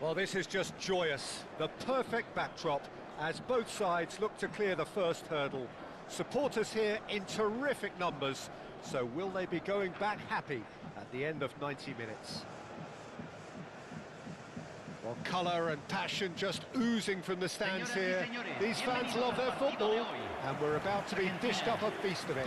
Well, this is just joyous. The perfect backdrop as both sides look to clear the first hurdle. Supporters here in terrific numbers, so will they be going back happy at the end of 90 minutes? Well, colour and passion just oozing from the stands here. These fans love their football, and we're about to be dished up a feast of it.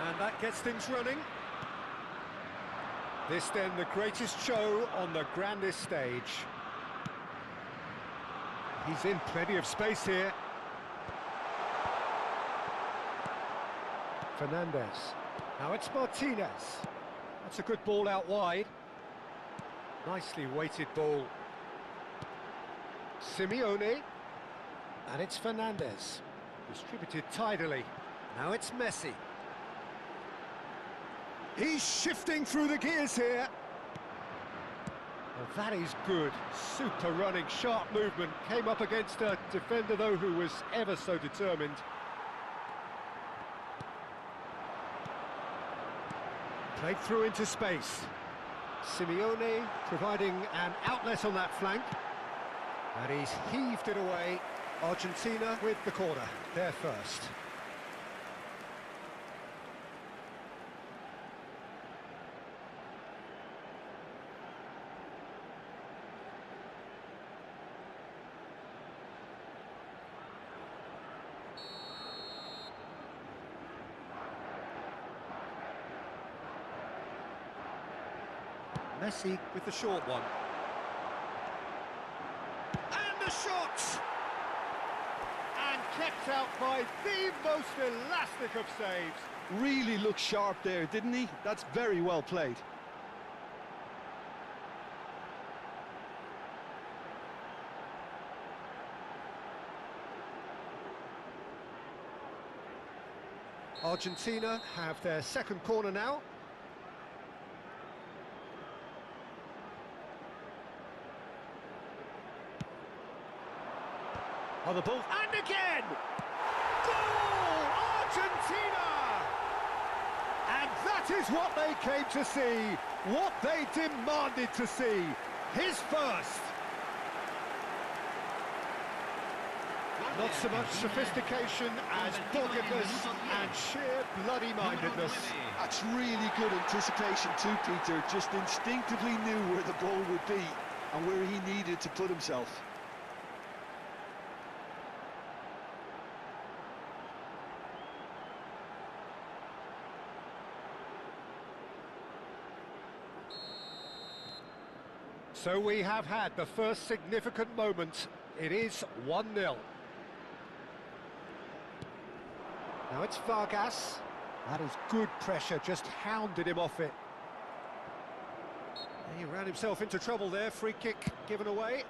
And that gets things running. This then the greatest show on the grandest stage. He's in plenty of space here. Fernandez. Now it's Martinez. That's a good ball out wide. Nicely weighted ball. Simeone. And it's Fernandez. Distributed tidily. Now it's Messi. He's shifting through the gears here. Well, that is good. Super running, sharp movement. Came up against a defender, though, who was ever so determined. Played through into space. Simeone providing an outlet on that flank. And he's heaved it away. Argentina with the corner. They're first. Messi with the short one. And the shot! And kept out by the most elastic of saves. Really looked sharp there, didn't he? That's very well played. Argentina have their second corner now. On the ball, and again! Goal! Argentina! And that is what they came to see, what they demanded to see. His first. Not so much sophistication as doggedness and sheer bloody-mindedness. That's really good anticipation too, Peter. Just instinctively knew where the ball would be and where he needed to put himself. So we have had the first significant moment. It is 1-0. Now it's Vargas. That is good pressure, just hounded him off it. He ran himself into trouble there, free kick given away.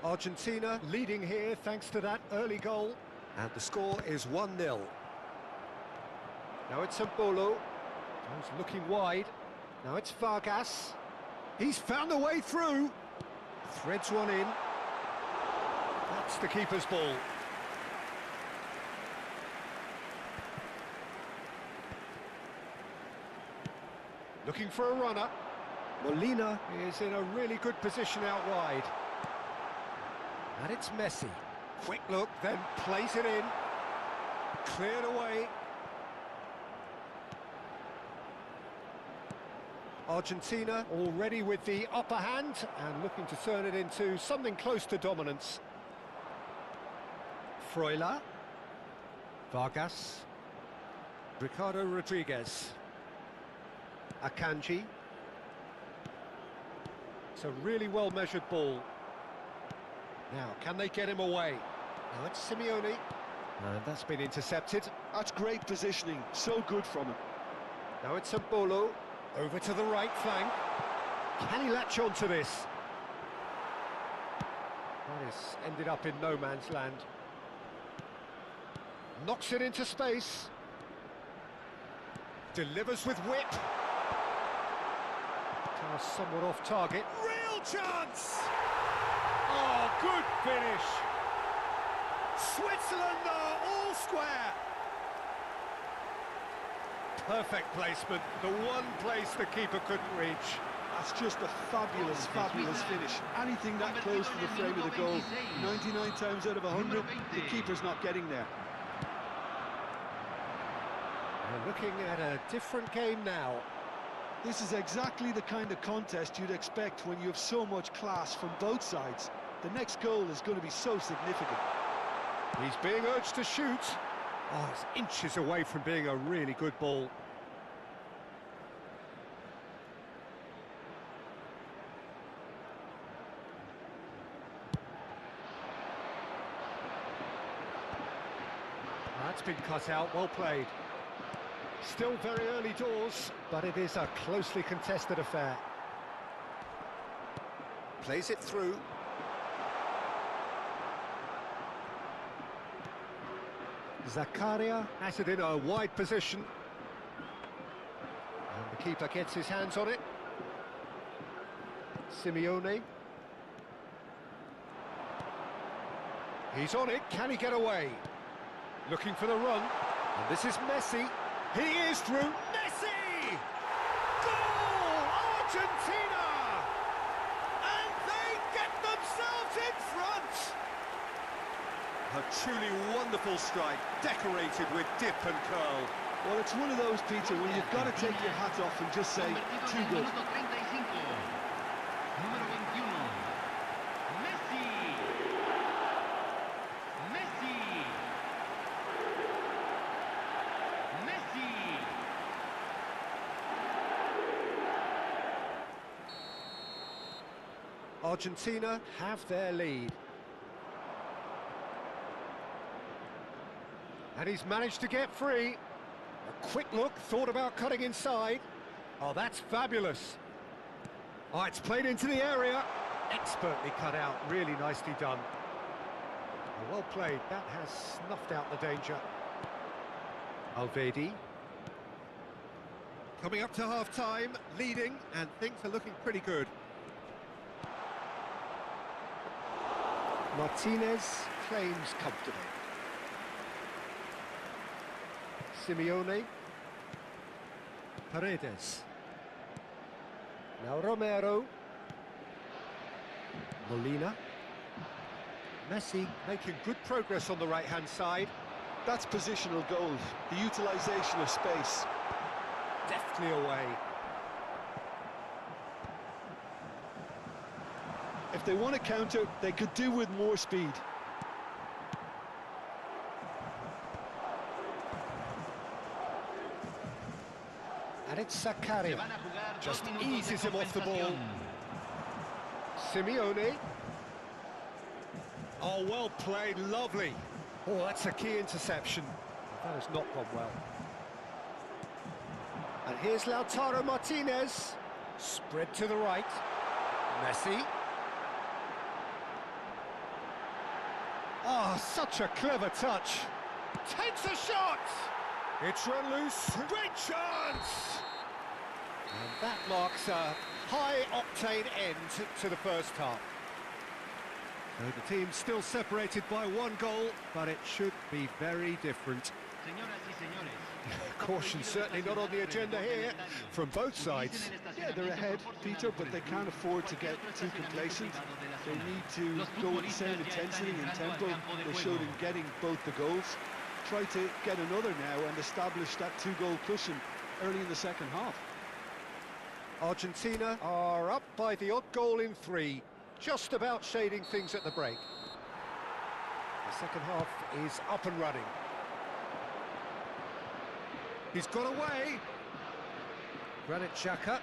Argentina leading here thanks to that early goal. And the score is 1-0. Now it's Embolo. He's looking wide. Now it's Vargas. He's found a way through. Threads one in. That's the keeper's ball. Looking for a runner. Molina is in a really good position out wide. And it's Messi. Quick look, then plays it in. Cleared away. Argentina already with the upper hand and looking to turn it into something close to dominance. Freuler. Vargas. Ricardo Rodriguez. Akanji. It's a really well-measured ball. Now, can they get him away? Now it's Simeone. And that's been intercepted. That's great positioning, so good from him. Now it's Embolo. Over to the right flank. Can he latch on to this? That has ended up in no man's land. Knocks it into space. Delivers with whip. Somewhat off target. Real chance! Oh, good finish! Switzerland are all square! Perfect placement, the one place the keeper couldn't reach. That's just a fabulous, fabulous finish. Anything that close to the frame of the goal, 99 times out of 100, the keeper's not getting there. We're looking at a different game now. This is exactly the kind of contest you'd expect when you have so much class from both sides. The next goal is going to be so significant. He's being urged to shoot. Oh, it's inches away from being a really good ball. That's been cut out, well played. Still very early doors, but it is a closely contested affair. Plays it through. Zakaria has it in a wide position. And the keeper gets his hands on it. Simeone. He's on it, can he get away? Looking for the run, and this is Messi. He is through. Messi! Goal! Argentina! And they get themselves in front! A truly wonderful strike, decorated with dip and curl. Well, it's one of those, Peter, when you've got to take your hat off and just say, too good. Argentina have their lead. And he's managed to get free. A quick look, thought about cutting inside. Oh, that's fabulous. Oh, it's played into the area. Expertly cut out, really nicely done. Oh, well played, that has snuffed out the danger. Alvedi. Coming up to half-time, leading, and things are looking pretty good. Martinez claims comfortably. Simeone. Paredes. Now Romero. Molina. Messi making good progress on the right-hand side. That's positional goal, the utilisation of space. Deftly away. If they want to counter, they could do with more speed. And it's Zakaria. Just eases him off the ball. Simeone. Oh, well played, lovely. Oh, that's a key interception. That has not gone well. And here's Lautaro Martinez. Spread to the right. Messi. Oh, such a clever touch. Takes a shot! It's run loose. Great chance! And that marks a high-octane end to the first half. So the team's still separated by one goal, but it should be very different. Caution certainly not on the agenda here from both sides. Yeah, they're ahead, Peter, but they can't afford to get too complacent. They need to go with the same intensity and tempo they showed in getting both the goals. Try to get another now and establish that two-goal cushion early in the second half. Argentina are up by the odd goal in 3, just about shading things at the break. The second half is up and running. He's got away. Granit Xhaka.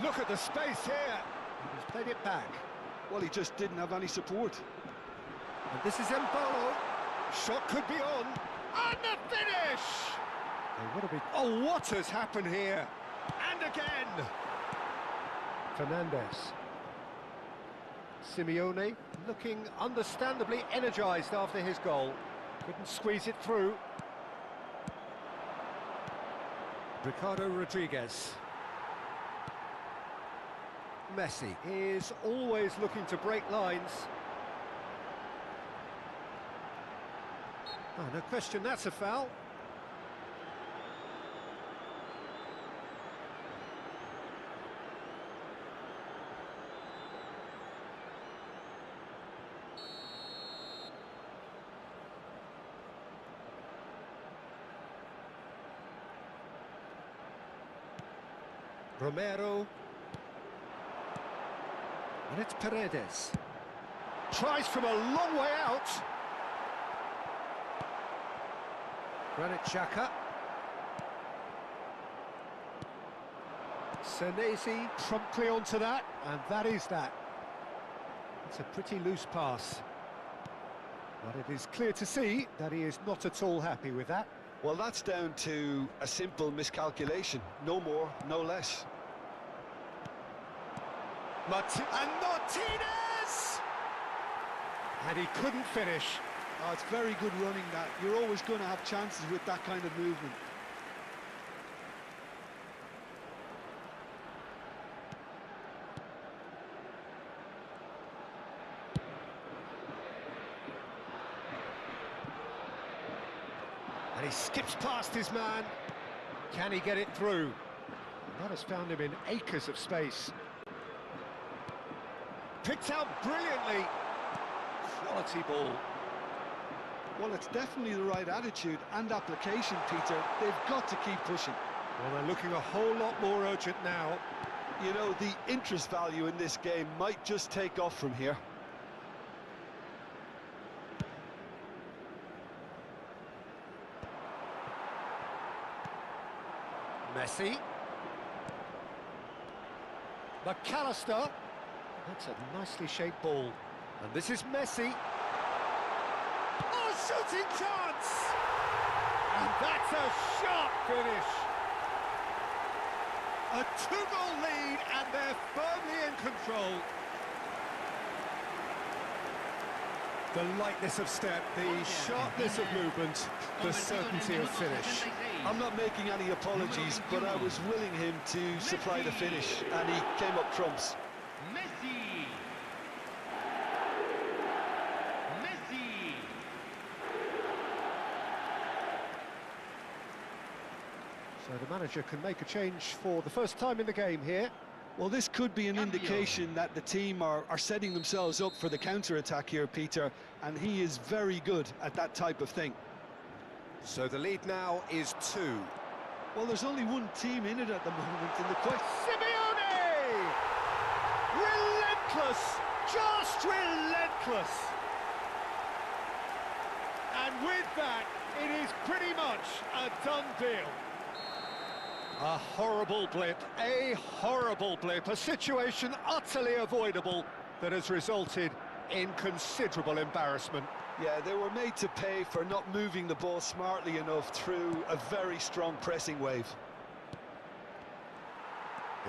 Look at the space here. He's played it back. Well, he just didn't have any support. And this is Embolo. Shot could be on. And the finish! Oh, what has happened here? And again! Fernandes. Simeone looking understandably energised after his goal. Couldn't squeeze it through. Ricardo Rodriguez. Messi is always looking to break lines. Oh, no question, that's a foul. Romero. And it's Paredes. Tries from a long way out. Granit Xhaka. Senesi promptly onto that, and that is that. It's a pretty loose pass. But it is clear to see that he is not at all happy with that. Well, that's down to a simple miscalculation. No more, no less. And Martinez! And he couldn't finish. Oh, it's very good running that. You're always going to have chances with that kind of movement. And he skips past his man. Can he get it through? And that has found him in acres of space. Picked out brilliantly. Quality ball. Well, it's definitely the right attitude and application, Peter. They've got to keep pushing. Well, they're looking a whole lot more urgent now. You know, the interest value in this game might just take off from here. Messi. McAllister. That's a nicely shaped ball. And this is Messi. Oh, shooting chance! And that's a sharp finish. A 2-goal lead, and they're firmly in control. The lightness of step, the sharpness of movement, the certainty of finish. I'm not making any apologies, but I was willing him to supply the finish, and he came up trumps. So the manager can make a change for the first time in the game here. Well, this could be an indication that the team are setting themselves up for the counter-attack here, Peter, and he is very good at that type of thing. So the lead now is 2. Well, there's only one team in it at the moment, and the question... Simeone! Relentless! Just relentless! And with that, it is pretty much a done deal. A horrible blip, a situation utterly avoidable that has resulted in considerable embarrassment. Yeah, they were made to pay for not moving the ball smartly enough through a very strong pressing wave.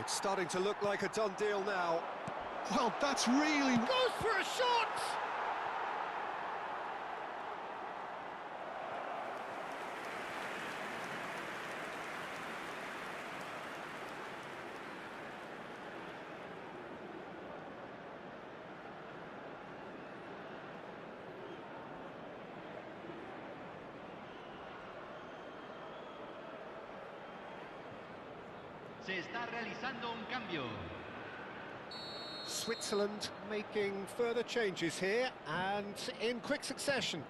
It's starting to look like a done deal now. Well, that's really... Goes for a shot! Se está realizando un cambio. Switzerland making further changes here, and in quick succession.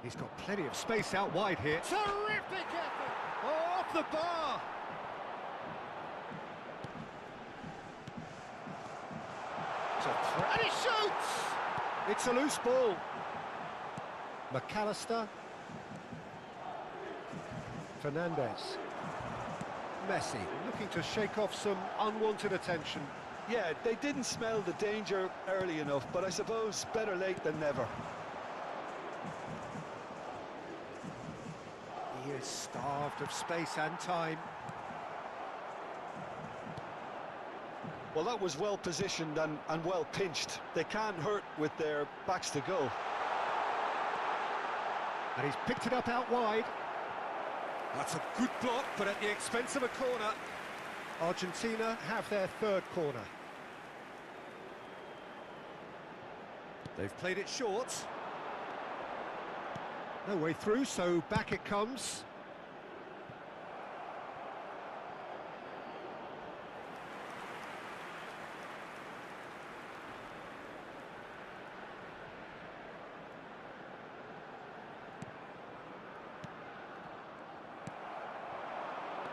He's got plenty of space out wide here. Terrific effort! Oh, off the bar! And he shoots! It's a loose ball. McAllister. Fernandez. Messi looking to shake off some unwanted attention. Yeah, they didn't smell the danger early enough, but I suppose better late than never. He is starved of space and time. Well, that was well positioned and well pinched. They can't hurt with their backs to goal. And he's picked it up out wide. That's a good block, but at the expense of a corner. Argentina have their third corner. They've played it short. No way through, so back it comes.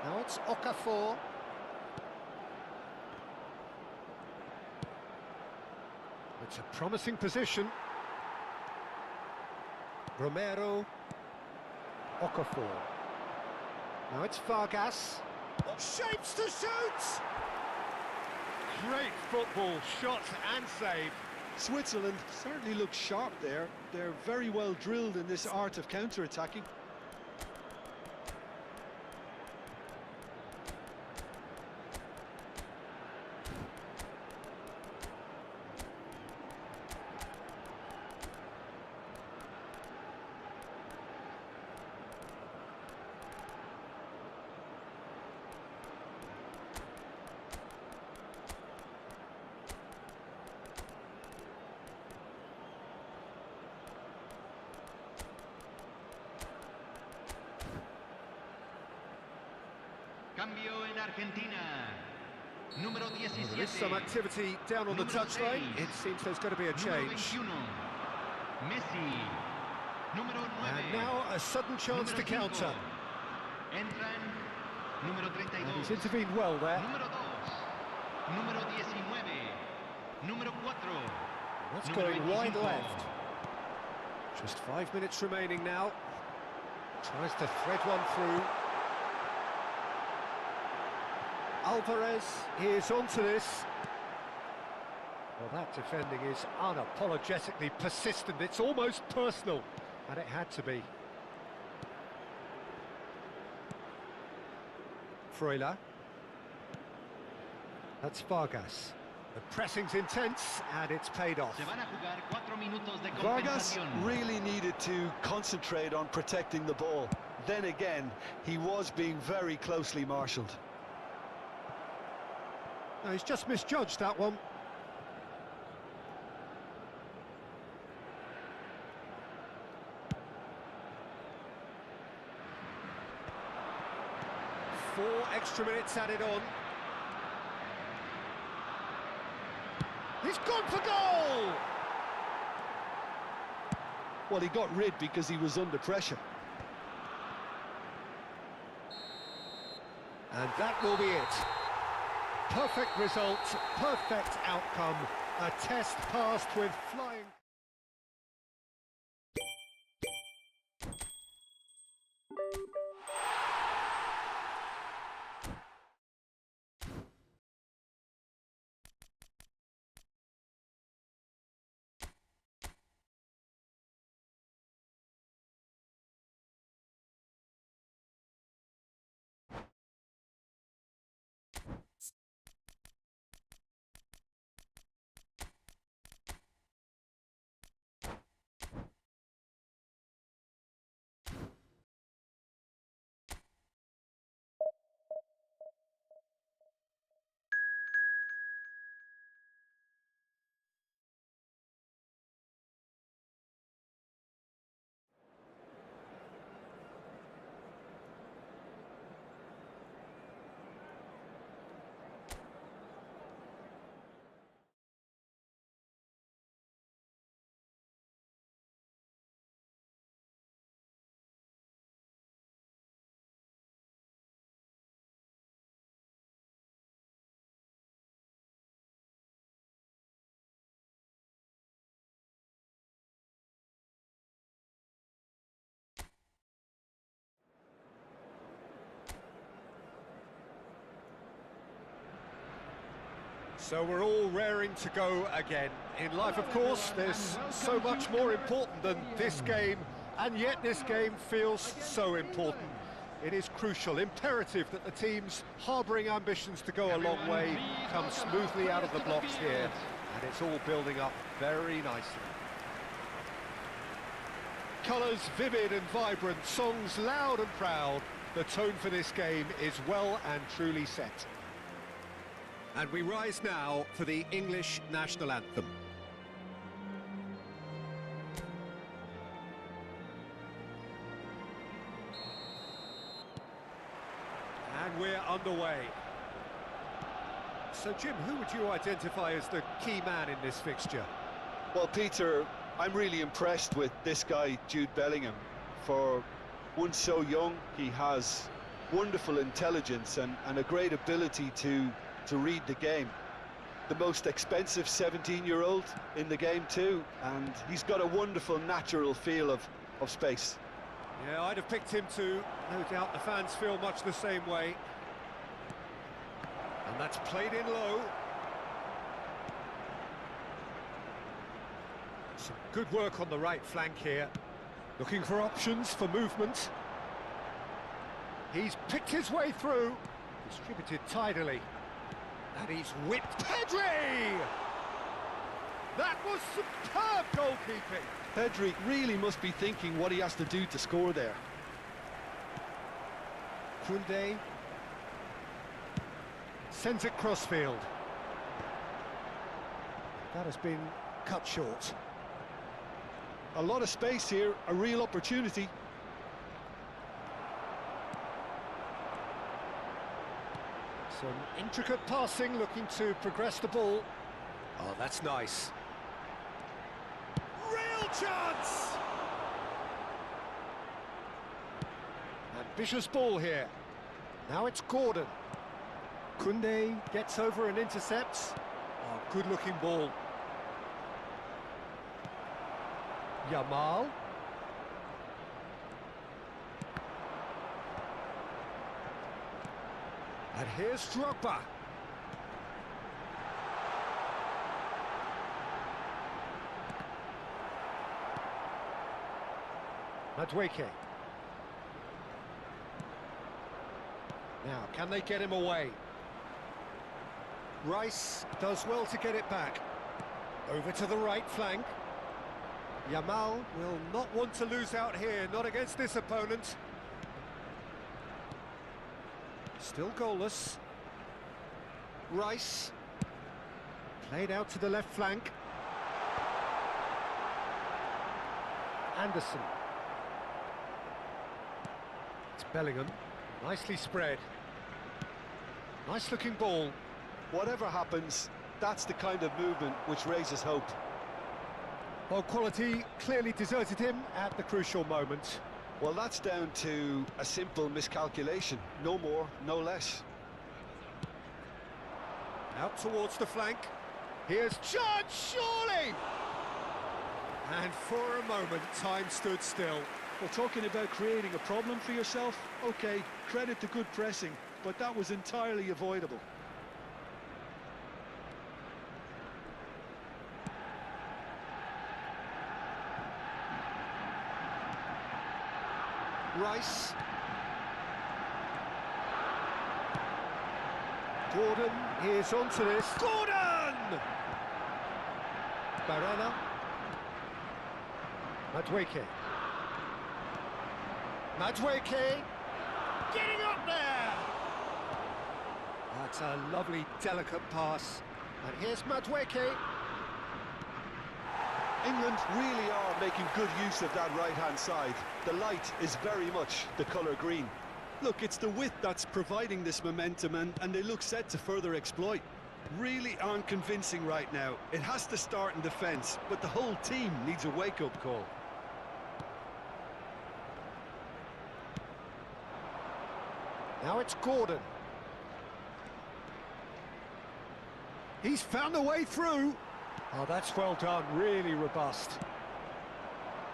Now it's Okafor. It's a promising position. Romero. Okafor. Now it's Vargas. What shapes to shoot! Great football, shot and save. Switzerland certainly look sharp there. They're very well drilled in this art of counter-attacking. Cambio en Argentina. Número 17. There is some activity down on the touchline. It seems there's going to be a change. Número 21. Messi. Número 9. And now a sudden chance to counter. Entran número 32. And he's intervened well there. Número 2. Número 19. Número 4. That's Número going wide 25. left. Just 5 minutes remaining now. Tries to thread one through. Alvarez is onto this. Well, that defending is unapologetically persistent. It's almost personal, and it had to be. Freuler. That's Vargas. The pressing's intense, and it's paid off. Se van a jugar 4 minutos de Vargas compensación. really needed to concentrate on protecting the ball. Then again, he was being very closely marshalled. No, he's just misjudged that one. Four extra minutes added on. He's gone for goal! Well, he got rid because he was under pressure. And that will be it. Perfect result, perfect outcome. A test passed with flying... So we're all raring to go again. In life, of course, there's so much more important than this game, and yet this game feels so important. It is crucial, imperative that the teams harbouring ambitions to go a long way come smoothly out of the blocks here, and it's all building up very nicely. Colours vivid and vibrant, songs loud and proud. The tone for this game is well and truly set. And we rise now for the English national anthem. And we're underway. So, Jim, who would you identify as the key man in this fixture? Well, Peter, I'm really impressed with this guy, Jude Bellingham. For one so young, he has wonderful intelligence and a great ability to read the game. The most expensive 17-year-old in the game too, and he's got a wonderful natural feel of space. Yeah, I'd have picked him too. No doubt the fans feel much the same way. And that's played in low. Some good work on the right flank here. Looking for options for movement. He's picked his way through. Distributed tidily. And he's whipped Pedri! That was superb goalkeeping. Pedri really must be thinking what he has to do to score there. Koundé sends it crossfield. That has been cut short. A lot of space here, a real opportunity. Some intricate passing, looking to progress the ball. Oh, that's nice. Real chance! Ambitious ball here. Now it's Gordon. Koundé gets over and intercepts. Oh, good-looking ball. Yamal. And here's Drogba. Madueke. Now, can they get him away? Rice does well to get it back. Over to the right flank. Yamal will not want to lose out here, not against this opponent. Still goalless. Rice. Played out to the left flank. Anderson. It's Bellingham. Nicely spread. Nice looking ball. Whatever happens, that's the kind of movement which raises hope. Well, quality clearly deserted him at the crucial moment. Well, that's down to a simple miscalculation. No more, no less. Out towards the flank. Here's Judge, surely! And for a moment, time stood still. Well, talking about creating a problem for yourself, okay, credit to good pressing, but that was entirely avoidable. Rice. Gordon is onto this. Gordon! Barella. Madueke. Madueke getting up there! That's a lovely, delicate pass. And here's Madueke. England really are making good use of that right-hand side. The light is very much the colour green. Look, it's the width that's providing this momentum, and they look set to further exploit. Really aren't convincing right now. It has to start in defence, but the whole team needs a wake-up call. Now it's Gordon. He's found a way through. Oh, that's well done, really robust.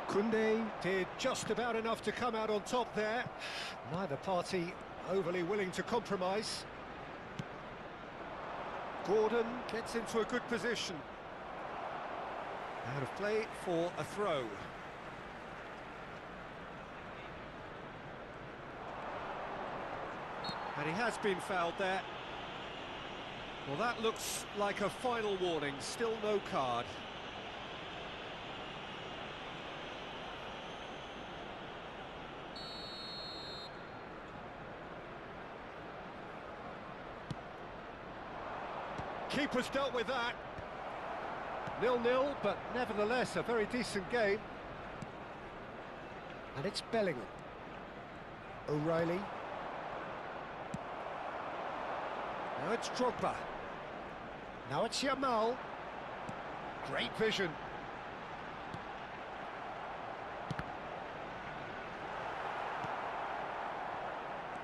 Koundé did just about enough to come out on top there. Neither party overly willing to compromise. Gordon gets into a good position. Out of play for a throw. And he has been fouled there. Well, that looks like a final warning, still no card. Keeper's dealt with that. 0-0, but nevertheless a very decent game. And it's Bellingham. O'Reilly. Now it's Drogba. Now it's Yamal. Great vision.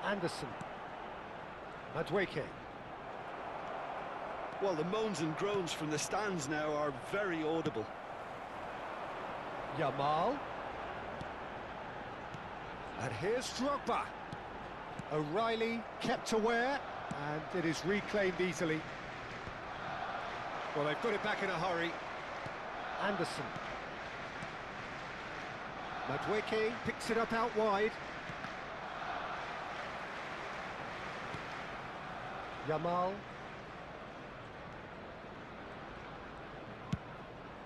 Anderson. Madueke. Well, the moans and groans from the stands now are very audible. Yamal. And here's Drogba. O'Reilly kept aware, and it is reclaimed easily. Well, they've got it back in a hurry. Anderson. Madueke picks it up out wide. Yamal.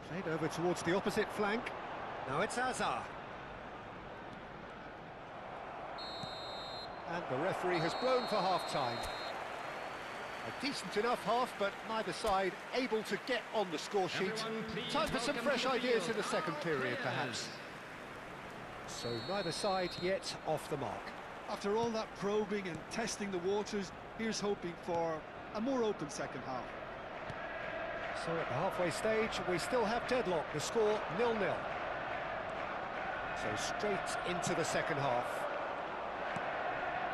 Played over towards the opposite flank. Now it's Hazard. And the referee has blown for half-time. A decent enough half, but neither side able to get on the score sheet. Time for some fresh ideas in the second period, perhaps. So neither side yet off the mark. After all that probing and testing the waters, here's hoping for a more open second half. So at the halfway stage, we still have deadlock, the score 0-0. So straight into the second half.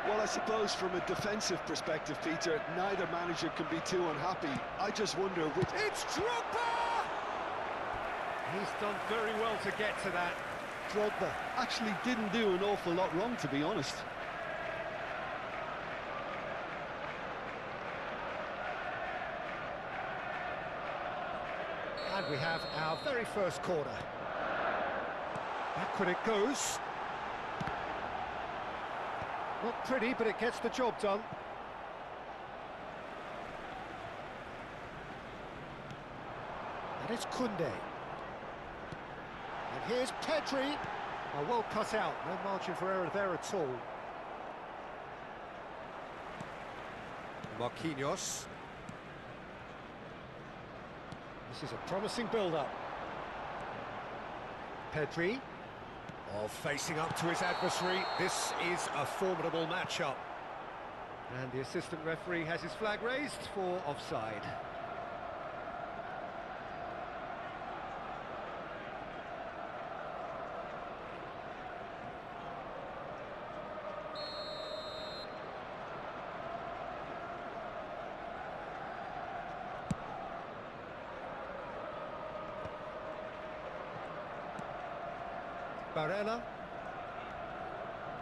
Well, I suppose from a defensive perspective, Peter, neither manager can be too unhappy. I just wonder which... It's Drogba! He's done very well to get to that. Drogba actually didn't do an awful lot wrong, to be honest. And we have our very first corner. Backward it goes. Not pretty, but it gets the job done. And it's Koundé. And here's Pedri. Oh, well cut out, no margin for error there at all. Marquinhos. This is a promising build-up. Pedri. Oh, facing up to his adversary. This is a formidable matchup. And the assistant referee has his flag raised for offside. Barella,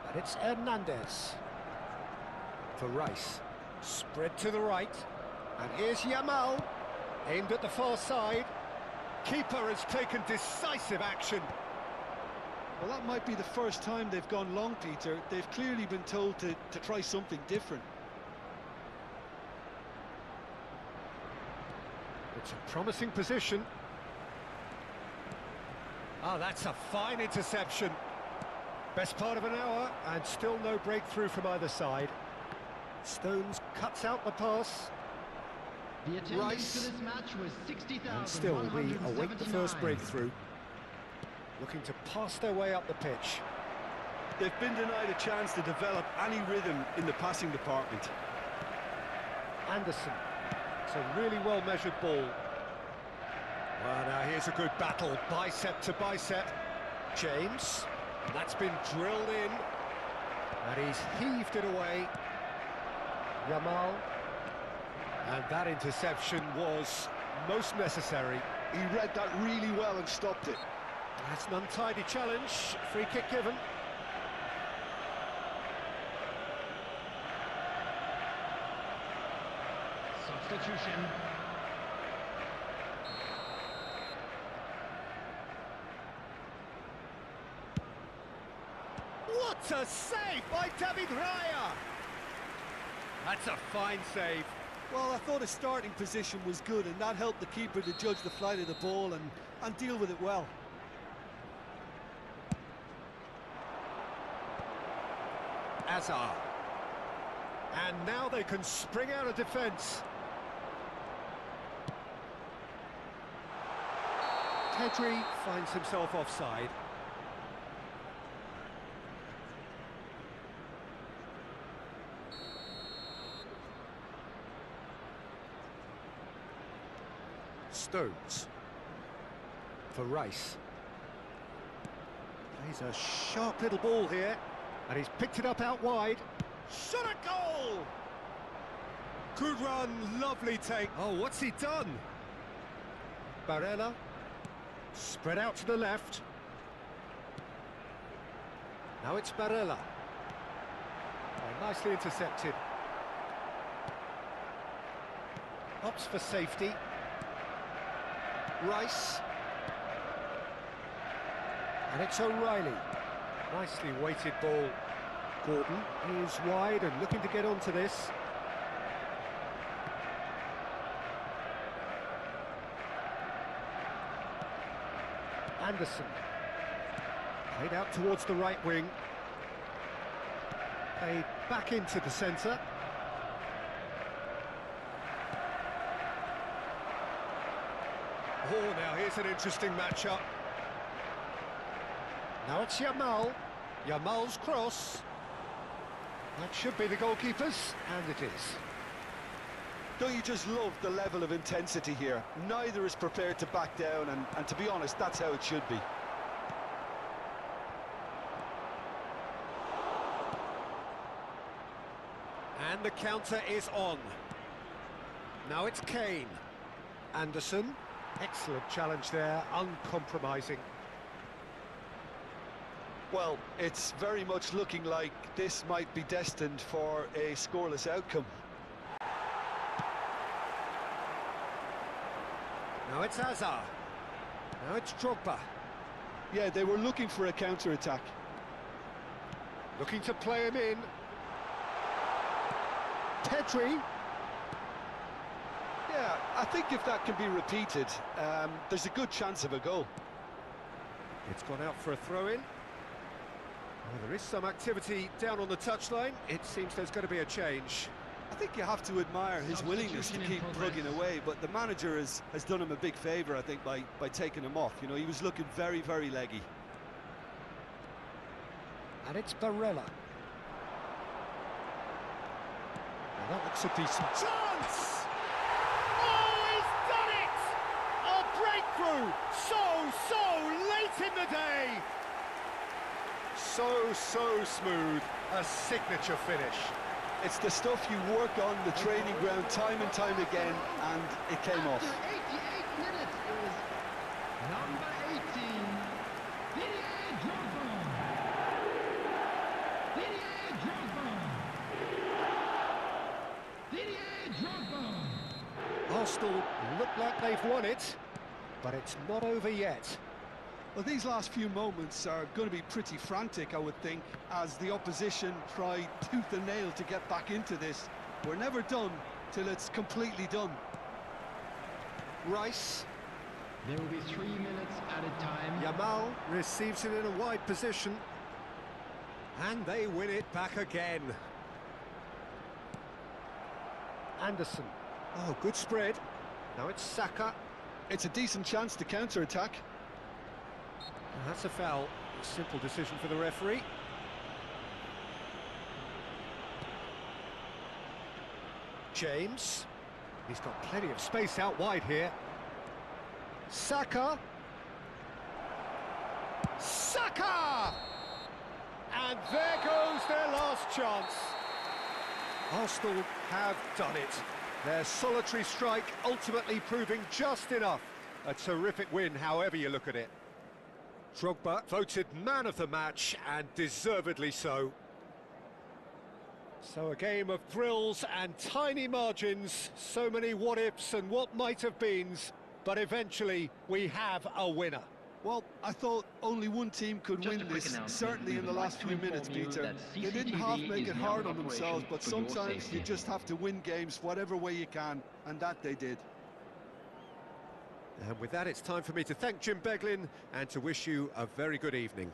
and it's Hernandez for Rice, spread to the right, and here's Yamal, aimed at the far side. Keeper has taken decisive action. Well, that might be the first time they've gone long, Peter. They've clearly been told to try something different. It's a promising position. Oh, that's a fine interception. Best part of an hour, and still no breakthrough from either side. Stones cuts out the pass. The attendance Rice. to this match was 60,179. And still, we await the first breakthrough. Looking to pass their way up the pitch. They've been denied a chance to develop any rhythm in the passing department. Anderson. It's a really well-measured ball. Well, now here's a good battle, bicep to bicep. James, and that's been drilled in, and he's heaved it away. Yamal, and that interception was most necessary. He read that really well and stopped it. That's an untidy challenge, free kick given. substitution. What a save by David Raya! That's a fine save. Well, I thought his starting position was good, and that helped the keeper to judge the flight of the ball and deal with it well. Azar. And now they can spring out of defence. Pedri finds himself offside. Stones for Rice. Plays a sharp little ball here, and he's picked it up out wide. Shot a goal! Good run, lovely take. Oh, what's he done? Barella, spread out to the left. Now it's Barella. Oh, nicely intercepted. Opts for safety. Rice. And it's O'Reilly. Nicely weighted ball. Gordon is wide and looking to get onto this. Anderson. Played out towards the right wing. Played back into the centre. Oh, now here's an interesting matchup. Now it's Yamal. Yamal's cross. That should be the goalkeeper's, and it is. Don't you just love the level of intensity here? Neither is prepared to back down, and to be honest, that's how it should be. And the counter is on. Now it's Kane. Anderson. Excellent challenge there, uncompromising. Well, it's very much looking like this might be destined for a scoreless outcome. Now it's Azar. Now it's Drogba. Yeah, they were looking for a counter-attack. Looking to play him in. Pedri. Yeah, I think if that can be repeated, there's a good chance of a goal. It's gone out for a throw-in. Well, there is some activity down on the touchline. It seems there's going to be a change. I think you have to admire his willingness to keep plugging away, but the manager has done him a big favour, I think, by taking him off. You know, he was looking very, very leggy. And it's Barella. Now that looks a decent chance! Oh, he's done it! A breakthrough! So late in the day! So smooth. A signature finish. It's the stuff you work on the training ground time and time again, and it came off. After 88 minutes, it was number 18, Didier Drogba. Didier Drogba. Arsenal look like they've won it, but it's not over yet. Well, these last few moments are going to be pretty frantic, I would think, as the opposition try tooth and nail to get back into this. We're never done till it's completely done. Rice. There will be 3 minutes at a time. Yamal receives it in a wide position. And they win it back again. Anderson. Oh, good spread. Now it's Saka. It's a decent chance to counter-attack. And that's a foul. A simple decision for the referee. James. He's got plenty of space out wide here. Saka. Saka! And there goes their last chance. Arsenal have done it. Their solitary strike ultimately proving just enough. A terrific win, however you look at it. Drogba voted man of the match, and deservedly so. So a game of thrills and tiny margins, so many what-ifs and what might-have-beens, but eventually we have a winner. Well, I thought only one team could Just a win quick this, announcement. certainly We in the would last like to few minutes, inform you Peter. that They didn't half CCTV make is it now hard in on themselves, operation but for your sometimes you safety. just have to win games whatever way you can, and that they did. And with that, it's time for me to thank Jim Beglin and to wish you a very good evening.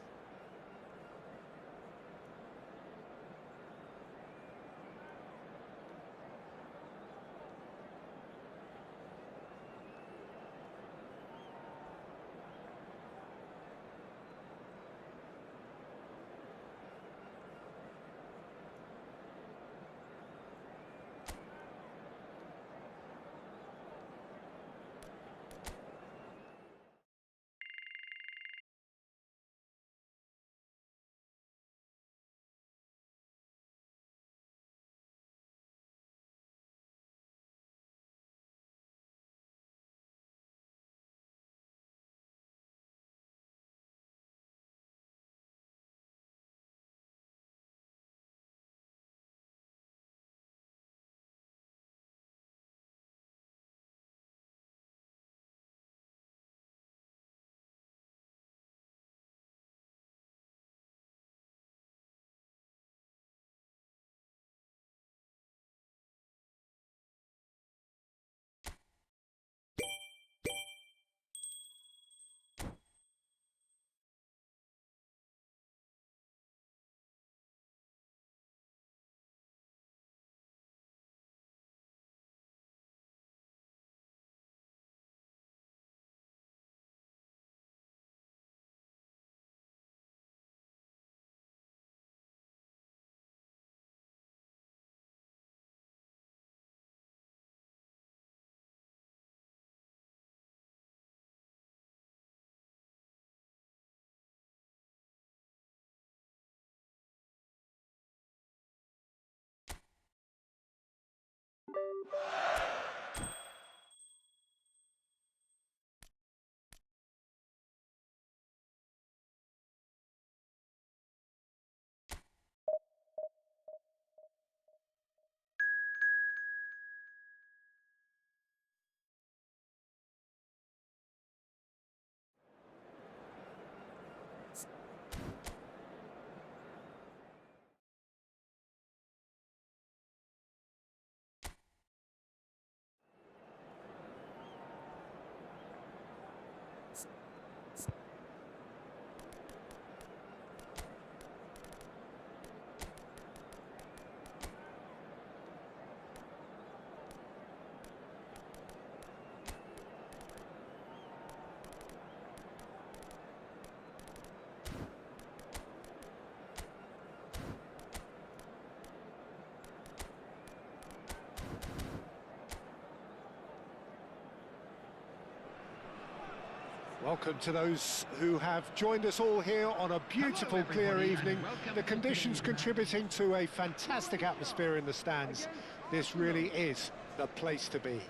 Welcome to those who have joined us all here on a beautiful, Hello, clear everybody, evening. and welcome The to conditions Gillingham. contributing to a fantastic atmosphere in the stands. This really is the place to be.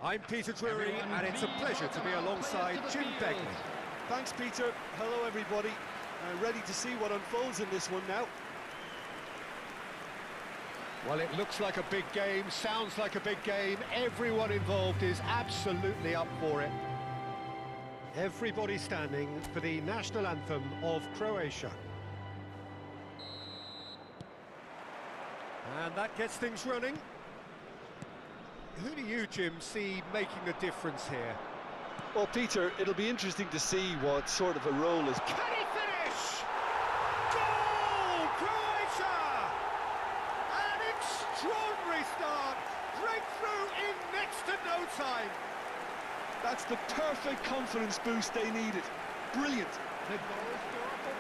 I'm Peter Drury, and it's a pleasure to be alongside Jim Beglin. Thanks, Peter. Hello, everybody. Ready to see what unfolds in this one now. Well, it looks like a big game, sounds like a big game. Everyone involved is absolutely up for it. Everybody standing for the national anthem of Croatia. And that gets things running. Who do you, Jim, see making a difference here? Well, Peter, it'll be interesting to see what sort of a role is. Can he finish? Goal! Croatia! An extraordinary start. Breakthrough in next to no time. That's the perfect confidence boost they needed. Brilliant. The goal scorer for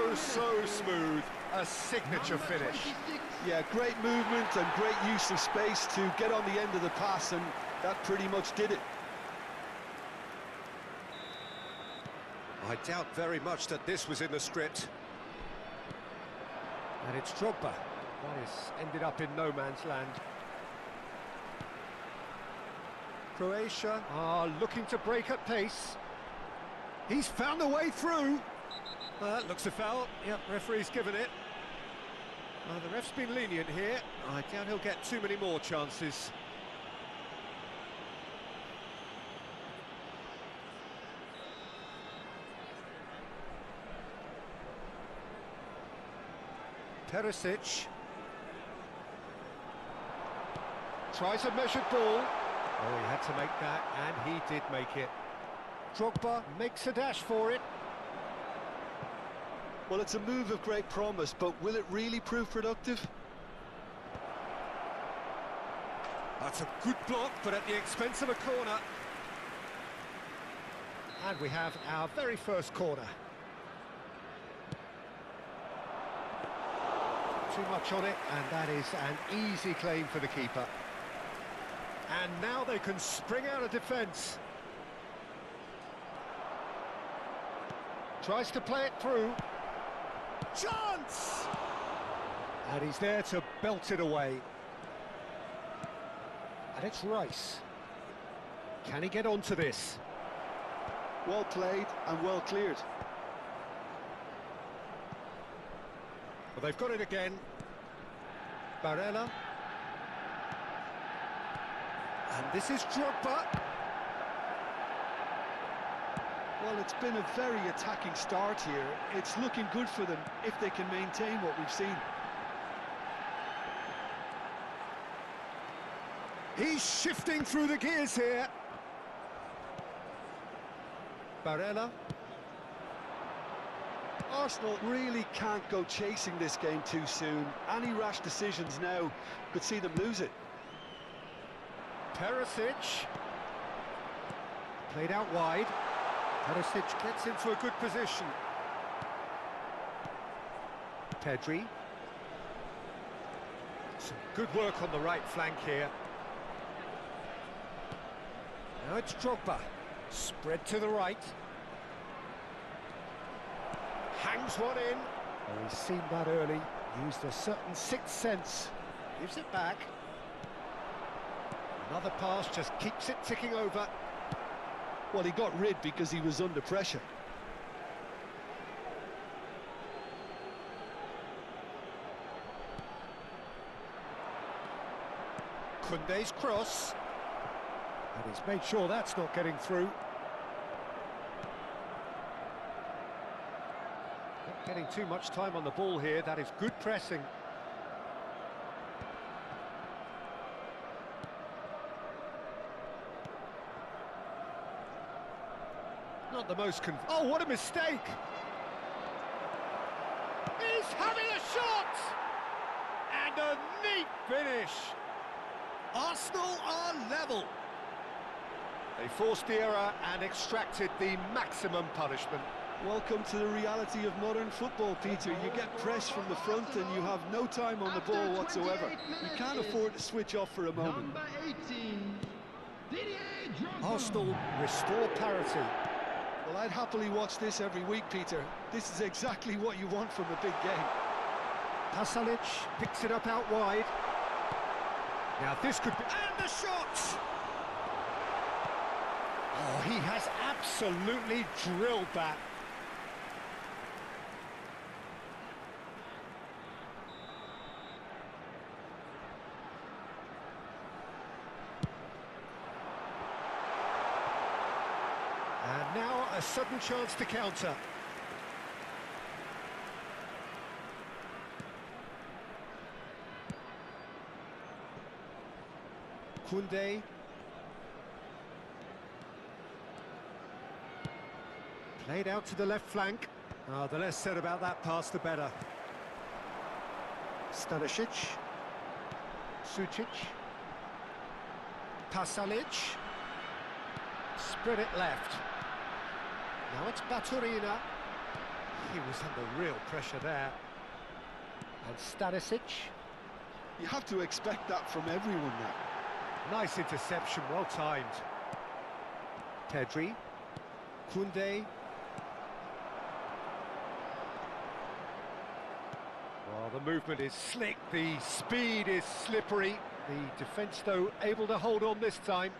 Croatia. So smooth. A signature Number finish. 26. Yeah, great movement and great use of space to get on the end of the pass, and that pretty much did it. I doubt very much that this was in the script. And it's Drogba. That has ended up in no man's land. Croatia are looking to break at pace. He's found a way through. Looks a foul. Yep, referee's given it. The ref's been lenient here. I doubt he'll get too many more chances. Perisic. Tries a measured ball. Oh, he had to make that, and he did make it. Drogba makes a dash for it. Well, it's a move of great promise, but will it really prove productive? That's a good block, but at the expense of a corner. And we have our very first corner. Too much on it, and that is an easy claim for the keeper. And now they can spring out of defence. Tries to play it through. Chance! And he's there to belt it away. And it's Rice. Can he get onto this? Well played and well cleared. Well, they've got it again. Barella. And this is Drogba. Well, it's been a very attacking start here. It's looking good for them if they can maintain what we've seen. He's shifting through the gears here. Barella. Arsenal really can't go chasing this game too soon. Any rash decisions now could see them lose it. Perisic. Played out wide. Perisic gets into a good position. Pedri. Some good work on the right flank here. Now it's Drogba. Spread to the right. Hangs one in. Oh, he's seen that early. Used a certain sixth sense. Gives it back. Another pass just keeps it ticking over. Well, he got rid because he was under pressure. Koundé's cross. And he's made sure that's not getting through. Not getting too much time on the ball here. That is good pressing. Not the most oh, what a mistake! He's having a shot! And a neat finish! Arsenal are level. They forced the error and extracted the maximum punishment. Welcome to the reality of modern football, Peter. You get pressed from the front and you have no time on the ball whatsoever. You can't afford to switch off for a moment. Number 18, Didier Drogba. Arsenal restore parity. Well, I'd happily watch this every week, Peter. This is exactly what you want from a big game. Pasalic picks it up out wide. Now this could be... And the shot! Oh, he has absolutely drilled that. And now a sudden chance to counter. Koundé. Played out to the left flank. Oh, the less said about that pass, the better. Stanisic. Sucic. Pasalic. Spread it left. Now it's Baturina. He was under real pressure there. And Stanisic. You have to expect that from everyone now. Nice interception, well timed. Pedri. Koundé. Well, the movement is slick, the speed is slippery. The defence, though, able to hold on this time.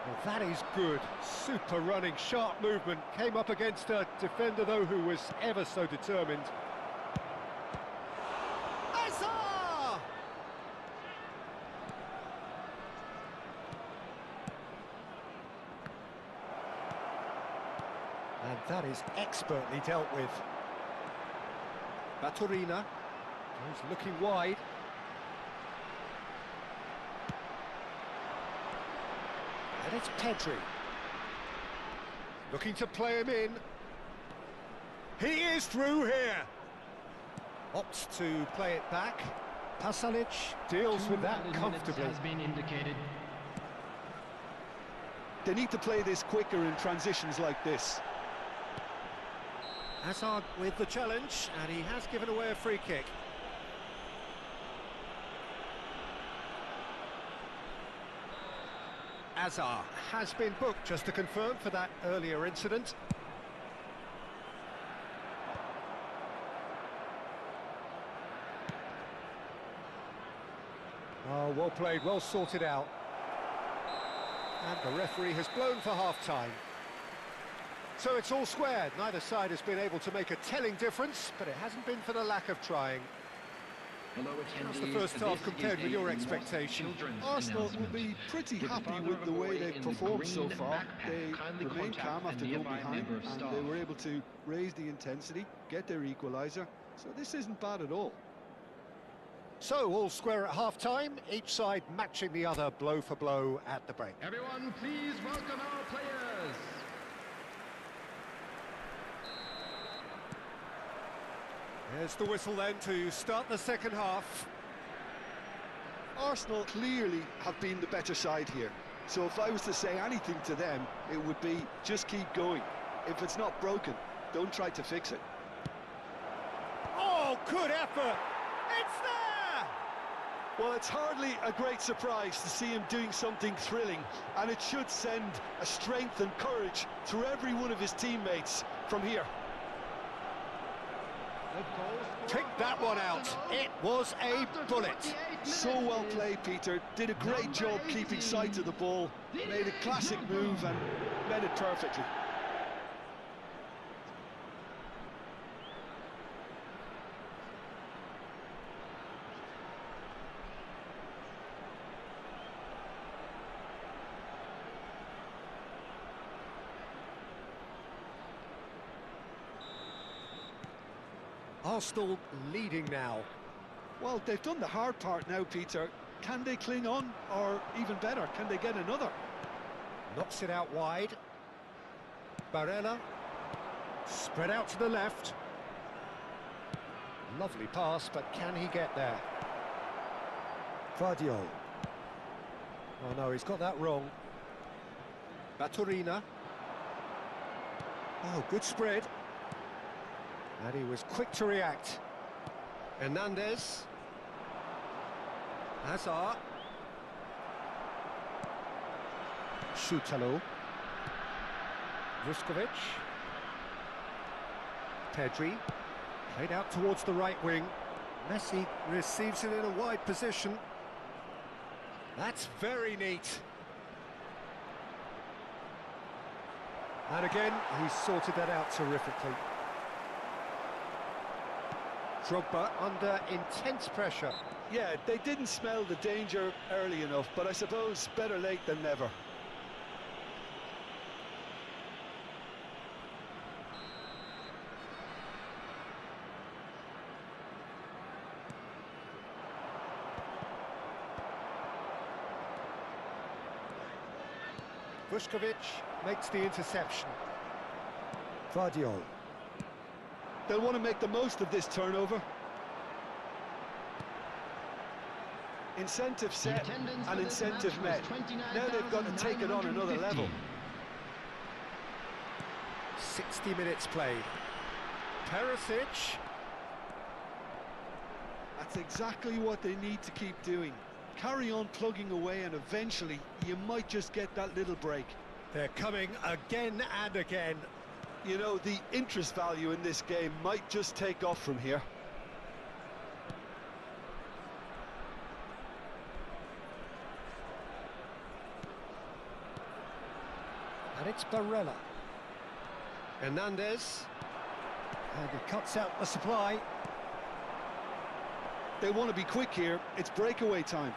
Well, That is good. Super running, sharp movement. Came up against a defender, though, who was ever so determined. Hazard! And that is expertly dealt with. Baturina goes looking wide. And it's Pedri. Looking to play him in. He is through here. Opts to play it back. Pasalic deals with that comfortably. Has been indicated. They need to play this quicker in transitions like this. Hazard with the challenge, and he has given away a free kick. Hazard has been booked, just to confirm, for that earlier incident. Oh, well played, well sorted out. And the referee has blown for half-time. So it's all squared. Neither side has been able to make a telling difference, but it hasn't been for the lack of trying. How's the first half compared with your expectation? Arsenal will be pretty happy with the way they've performed so far. They remained calm after going behind, and they were able to raise the intensity, get their equaliser. So this isn't bad at all. So all square at half-time, each side matching the other blow for blow at the break. Everyone, please welcome our players. There's the whistle then to start the second half. Arsenal clearly have been the better side here. So if I was to say anything to them, it would be just keep going. If it's not broken, don't try to fix it. Oh, good effort! It's there! Well, it's hardly a great surprise to see him doing something thrilling, and it should send a strength and courage through every one of his teammates from here. Pick that one out. It was a bullet. So well played, Peter. Did a great job keeping sight of the ball. Made a classic move and met it perfectly. Arsenal leading now. Well, they've done the hard part now, Peter. Can they cling on, or even better, can they get another? Knocks it out wide. Barella. Spread out to the left. Lovely pass, but can he get there? Vardiol. Oh no, he's got that wrong. Baturina. Oh, good spread. And he was quick to react. Hernandez. Hazard. Šutalo. Vuskovic. Pedri. Played out towards the right wing. Messi receives it in a wide position. That's very neat. And again, he sorted that out terrifically. Drogba under intense pressure. Yeah, they didn't smell the danger early enough, but I suppose better late than never. Vuskovic makes the interception. Vardiol. They'll want to make the most of this turnover. Incentive set and incentive met. Now they've got to take it on another level. 60 minutes played. Perisic. That's exactly what they need to keep doing. Carry on plugging away, and eventually you might just get that little break. They're coming again and again. You know, the interest value in this game might just take off from here. And it's Barella. Hernandez. And he cuts out the supply. They want to be quick here. It's breakaway time.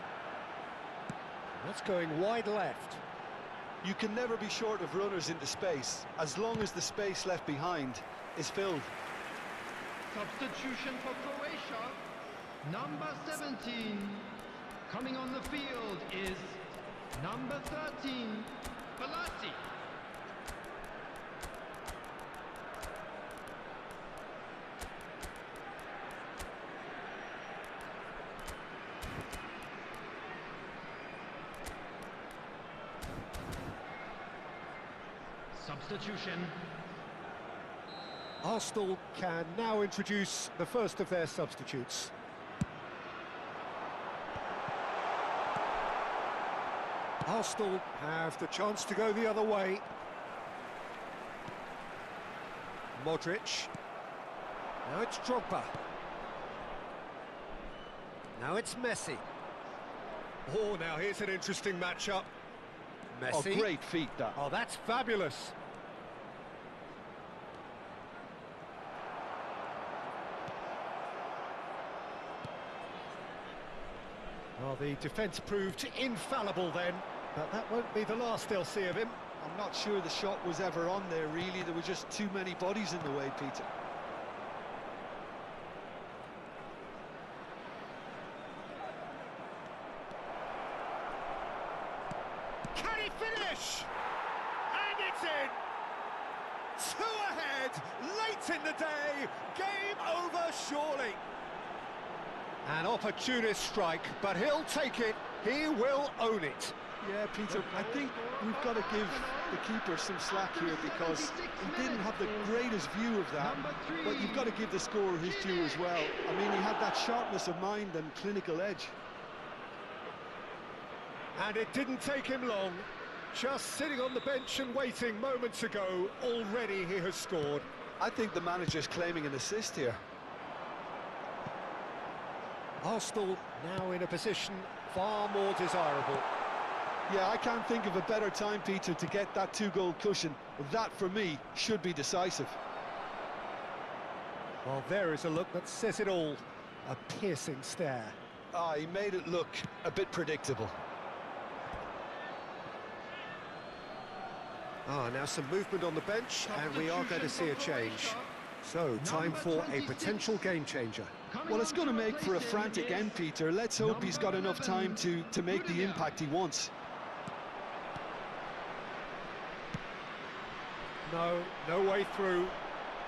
That's going wide left. You can never be short of runners into space, as long as the space left behind is filled. Substitution for Croatia. Number 17. Coming on the field is number 13, Palati. Substitution. Arsenal can now introduce the first of their substitutes. Arsenal have the chance to go the other way. Modric. Now it's Drogba. Now it's Messi. Oh, now here's an interesting matchup. Messi. Oh, great feat, that. Oh, that's fabulous. Well, the defence proved infallible then, but that won't be the last they'll see of him. I'm not sure the shot was ever on there, really. There were just too many bodies in the way, Peter. Can he finish? And it's in! 2 ahead, late in the day, game over surely. An opportunist strike, but he'll take it, he will own it. Yeah, Peter, I think we've got to give the keeper some slack here because he didn't have the greatest view of that, but you've got to give the scorer his due as well. I mean, he had that sharpness of mind and clinical edge. And it didn't take him long. Just sitting on the bench and waiting moments ago, already he has scored. I think the manager's claiming an assist here. Arsenal now in a position far more desirable. Yeah, I can't think of a better time, Peter, to get that 2-goal cushion. That, for me, should be decisive. Well, there is a look that says it all. A piercing stare. Ah, he made it look a bit predictable. Now some movement on the bench, and we are going to see a change. So, time for a potential game changer. Well, it's going to make for a frantic end, Peter. Let's hope he's got enough time to make the impact he wants. No way through.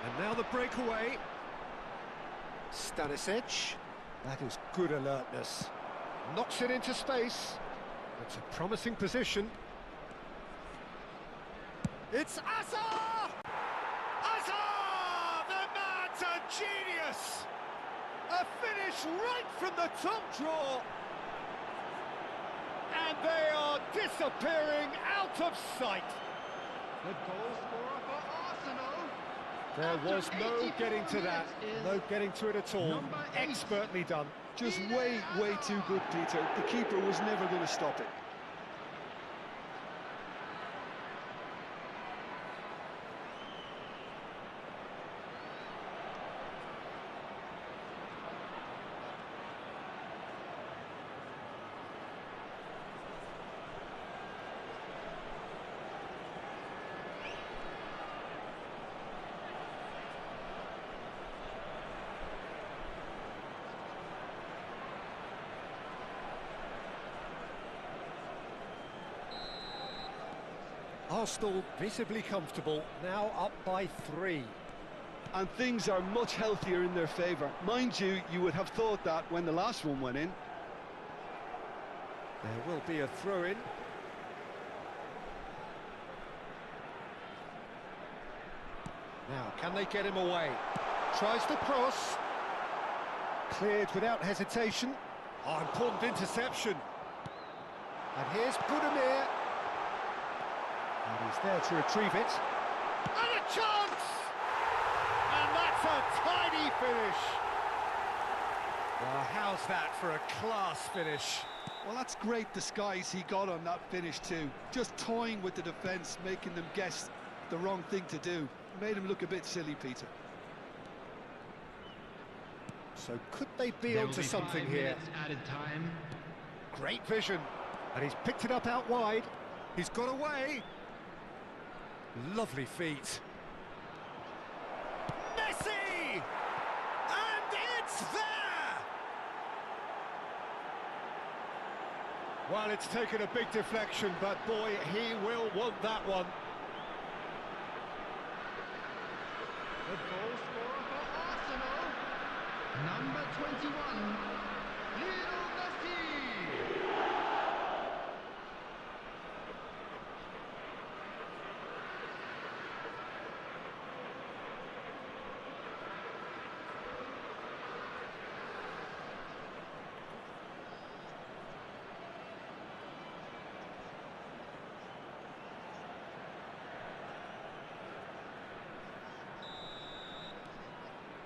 And now the breakaway. Stanisic. That is good alertness. Knocks it into space. It's a promising position. It's Azar! Azar! The man's a genius! A finish right from the top draw. And they are disappearing out of sight. The goal scorer for Arsenal. There was no getting to that, no getting to it at all. Expertly done. Just way too good, Peter. The keeper was never going to stop it. Arsenal visibly comfortable, now up by 3. And things are much healthier in their favour. Mind you, you would have thought that when the last one went in. There will be a throw-in. Now, can they get him away? Tries to cross. Cleared without hesitation. Oh, important interception. And here's Budimir. And he's there to retrieve it. And a chance! And that's a tidy finish. Well, how's that for a class finish? Well, that's great disguise he got on that finish too. Just toying with the defence, making them guess the wrong thing to do. Made him look a bit silly, Peter. So could they be There will onto be something 5 here? minutes added time. Great vision. And he's picked it up out wide. He's got away. Lovely feet. Messi! And it's there! Well, it's taken a big deflection, but boy, he will want that one. The goal scorer for Arsenal, number 21, Lionel Messi.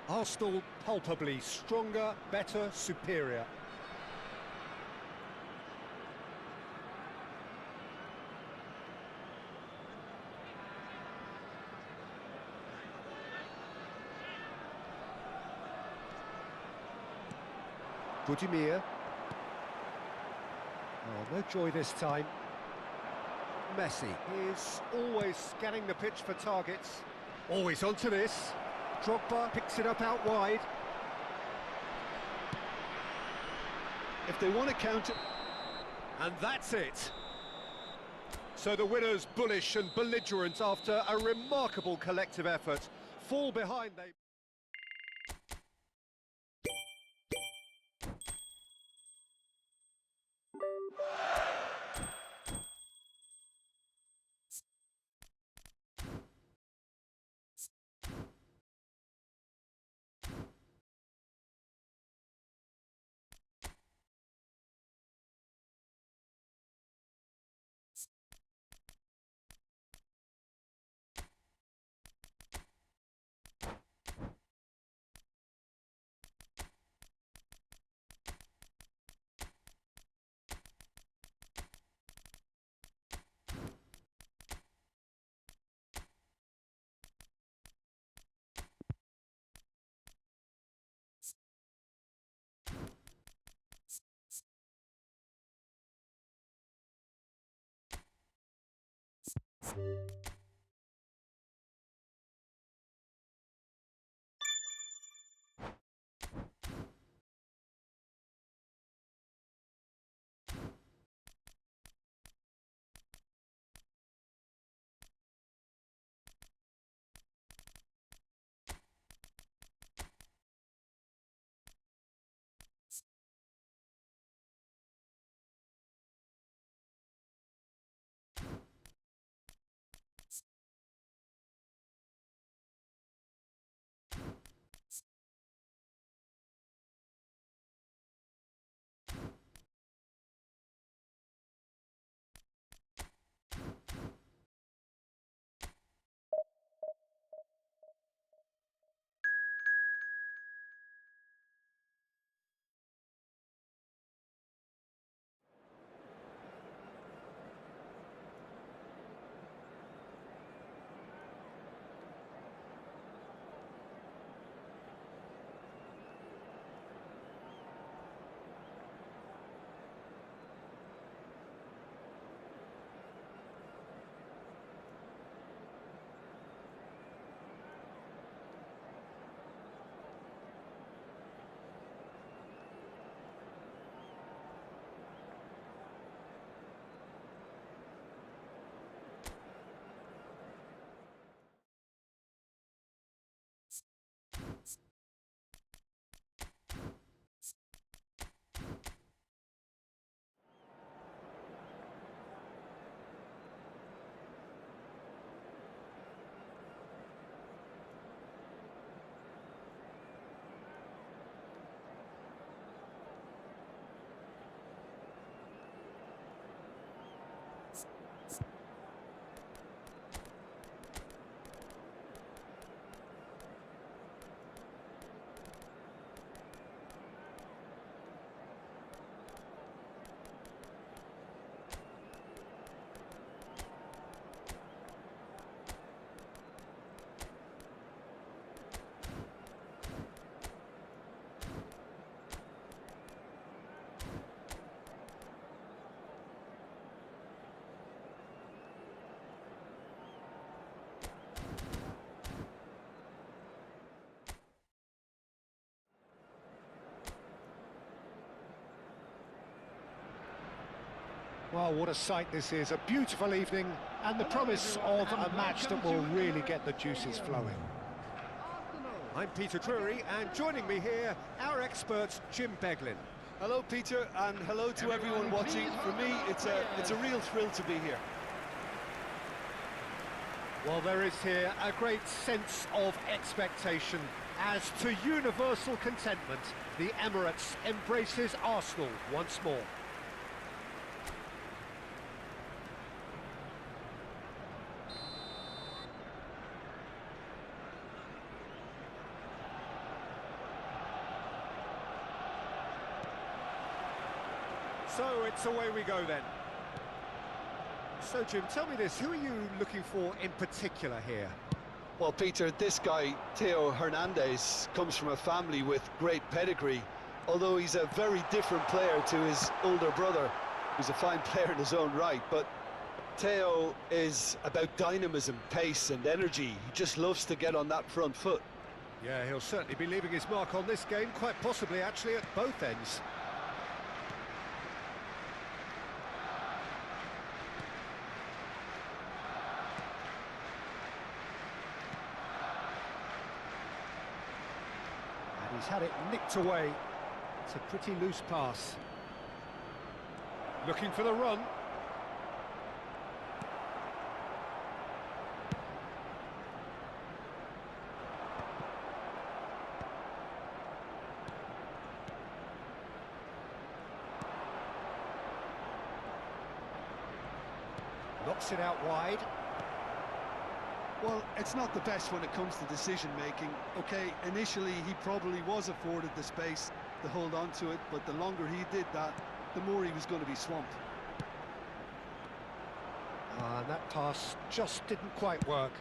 Arsenal palpably stronger, better, superior. Budimir. Oh, no joy this time. Messi is always scanning the pitch for targets. Always onto this. Drogba picks it up out wide. If they want to counter... And that's it. So the winners bullish and belligerent after a remarkable collective effort. Fall behind they... Well, what a sight this is, a beautiful evening, and the promise of a match that will really get the juices flowing. I'm Peter Drury, and joining me here, our expert, Jim Beglin. Hello, Peter, and hello to everyone watching. For me, it's a real thrill to be here. Well, there is here a great sense of expectation. As to universal contentment, the Emirates embraces Arsenal once more. So it's away we go then. So Jim, tell me this, who are you looking for in particular here? Well, Peter, this guy, Theo Hernandez, comes from a family with great pedigree, although he's a very different player to his older brother, who's a fine player in his own right. But Theo is about dynamism, pace and energy. He just loves to get on that front foot. Yeah, he'll certainly be leaving his mark on this game, quite possibly actually at both ends. He's had it nicked away. It's a pretty loose pass. Looking for the run. Knocks it out wide. Well, it's not the best when it comes to decision-making. OK, initially he probably was afforded the space to hold on to it, but the longer he did that, the more he was going to be swamped. That pass just didn't quite work.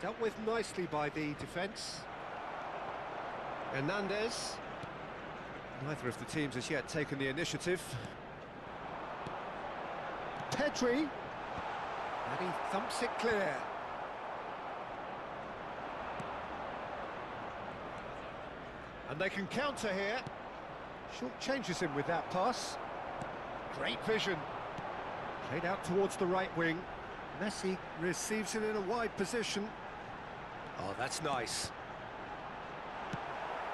Dealt with nicely by the defence. Hernandez. Neither of the teams has yet taken the initiative. Pedri. And he thumps it clear. And they can counter here. Short changes him with that pass. Great vision. Played out towards the right wing. Messi receives it in a wide position. Oh, that's nice.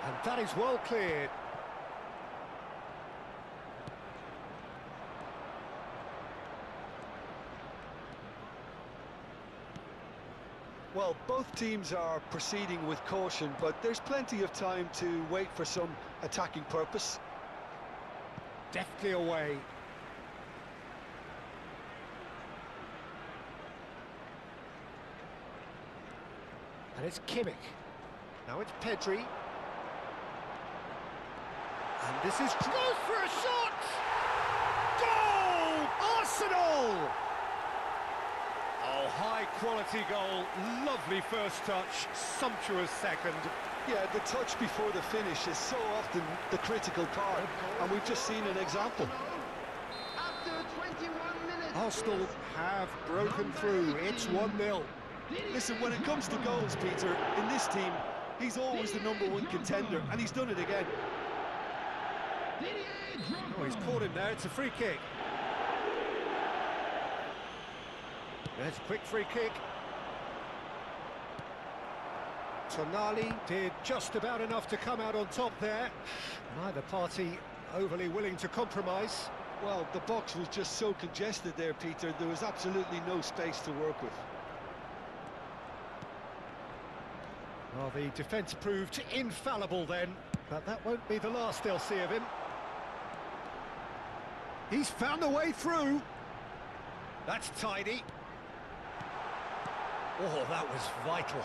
And that is well cleared. Well, both teams are proceeding with caution, but there's plenty of time to wait for some attacking purpose. Deftly away. And it's Kimmich. Now it's Pedri. And this is... goes for a shot! Goal! Arsenal! Oh, high-quality goal, lovely first touch, sumptuous second. Yeah, the touch before the finish is so often the critical part, and we've just seen an example. After 21 minutes. Arsenal have broken through, it's 1-0. Listen, when it comes to goals, Peter, in this team, he's always the #1 contender, and he's done it again. Oh, he's caught him there, it's a free kick. There's a quick free kick. Tonali did just about enough to come out on top there. Neither party overly willing to compromise. Well, the box was just so congested there, Peter. There was absolutely no space to work with. Well, the defence proved infallible then, but that won't be the last they'll see of him. He's found a way through. That's tidy. Oh, that was vital.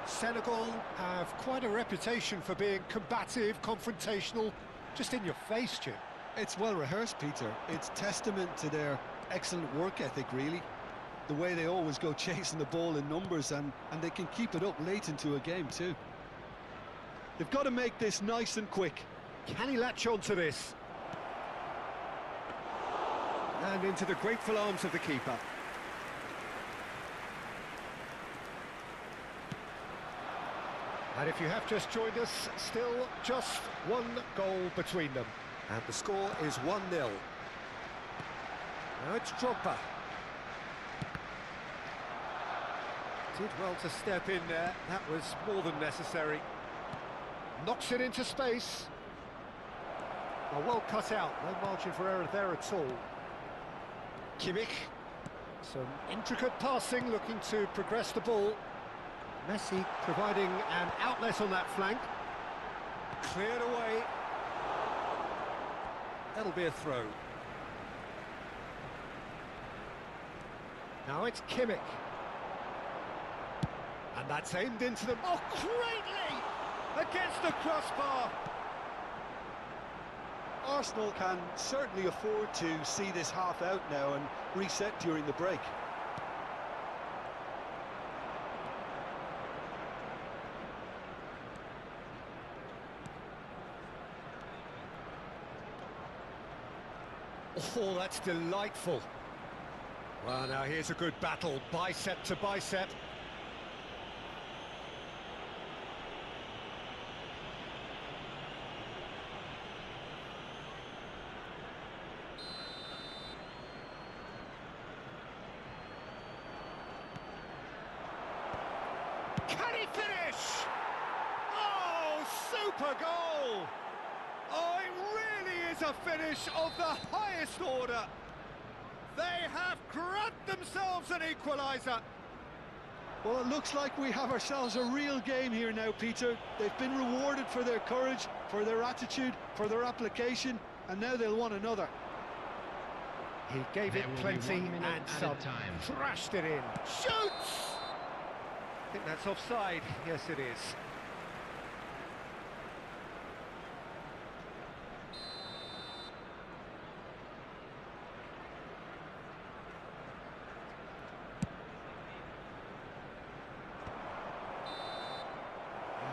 Senegal have quite a reputation for being combative, confrontational, just in your face, Jim. It's well rehearsed, Peter. It's testament to their excellent work ethic, really. The way they always go chasing the ball in numbers, and they can keep it up late into a game too. They've got to make this nice and quick. Can he latch on to this? And into the grateful arms of the keeper. And if you have just joined us, still just one goal between them. And the score is 1-0. Now it's Drogba. Did well to step in there, that was more than necessary. Knocks it into space. Oh, well cut out, no margin for error there at all. Kimmich. Some intricate passing, looking to progress the ball. Messi providing an outlet on that flank. Cleared away. That'll be a throw. Now it's Kimmich. And that's aimed into the... Oh, greatly! Against the crossbar! Arsenal can certainly afford to see this half out now and reset during the break. Oh, that's delightful. Well, now here's a good battle, bicep to bicep. Can he finish? Oh, super goal! Oh, it really is a finish of the highest order. They have grabbed themselves an equaliser. Well, it looks like we have ourselves a real game here now, Peter. They've been rewarded for their courage, for their attitude, for their application, and now they'll want another. He gave it plenty and some. Thrashed it in. Shoots! I think that's offside. Yes, it is.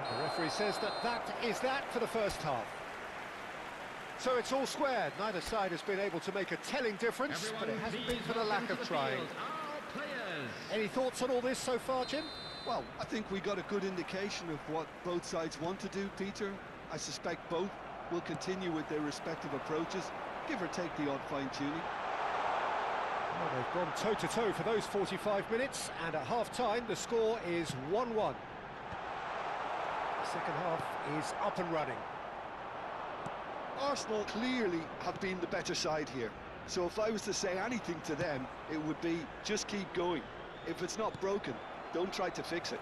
The referee says that is that for the first half. So it's all square. Neither side has been able to make a telling difference, but it hasn't been for the lack of trying. Any thoughts on all this so far, Jim? Well, I think we got a good indication of what both sides want to do, Peter. I suspect both will continue with their respective approaches, give or take the odd fine-tuning. Well, they've gone toe-to-toe for those 45 minutes, and at half-time the score is 1-1. The second half is up and running. Arsenal clearly have been the better side here, so if I was to say anything to them, it would be just keep going. If it's not broken, don't try to fix it.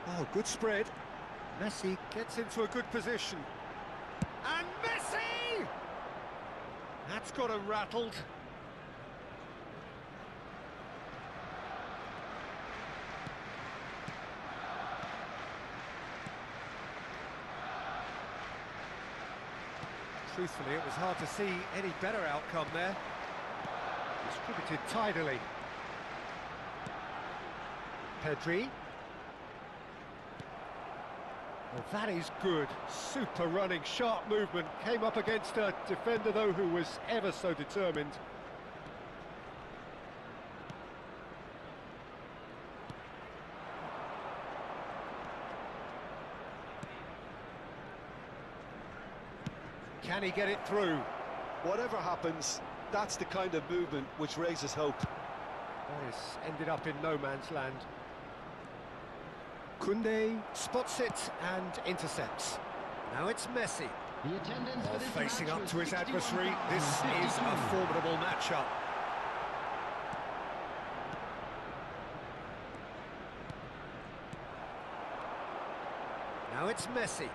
Oh, good spread. Messi gets into a good position. And Messi! That's got him rattled. Truthfully, it was hard to see any better outcome there. Distributed tidily. Pedri. Well, that is good. Super running, sharp movement. Came up against a defender, though, who was ever so determined. Can he get it through? Whatever happens, that's the kind of movement which raises hope. That has ended up in no man's land. Koundé spots it and intercepts. Now it's Messi. Facing up to his adversary, this is a formidable matchup. Now it's Messi.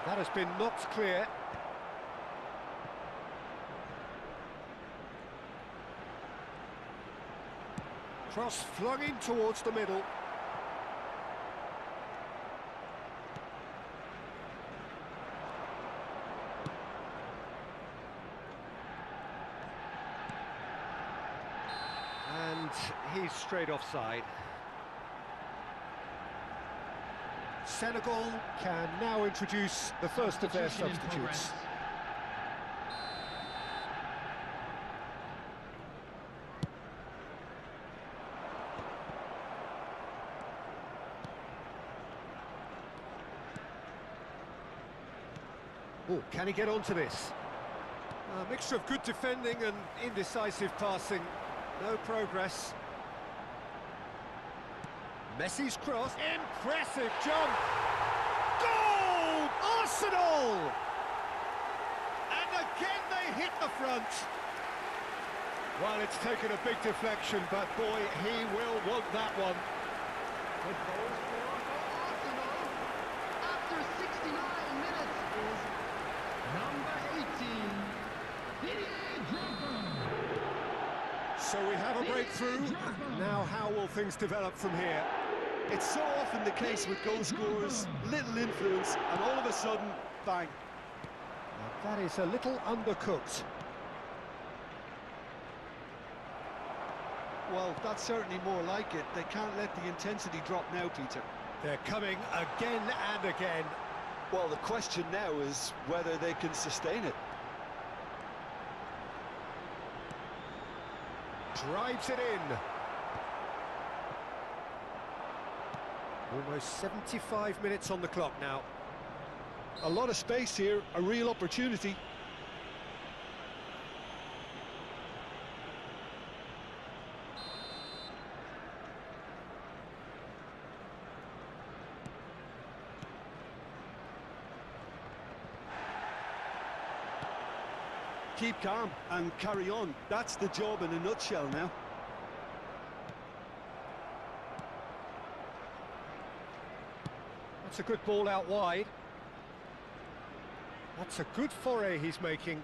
That has been knocked clear. Cross flung in towards the middle. And he's straight offside. Senegal can now introduce the first of their substitutes. Oh, can he get onto this? A mixture of good defending and indecisive passing. No progress. Messi's cross. Impressive jump! Goal! Arsenal! And again they hit the front. Well, it's taken a big deflection, but boy, he will want that one. The goal scorer for Arsenal after 69 minutes is number 18, Didier Drogba. So we have a breakthrough. Now how will things develop from here? It's so often the case with goal scorers, little influence, and all of a sudden, bang. Now, that is a little undercooked. Well, that's certainly more like it. They can't let the intensity drop now, Peter. They're coming again and again. Well, the question now is whether they can sustain it. Drives it in. Almost 75 minutes on the clock now. A lot of space here, a real opportunity. Keep calm and carry on. That's the job in a nutshell now. That's a good ball out wide. That's a good foray he's making.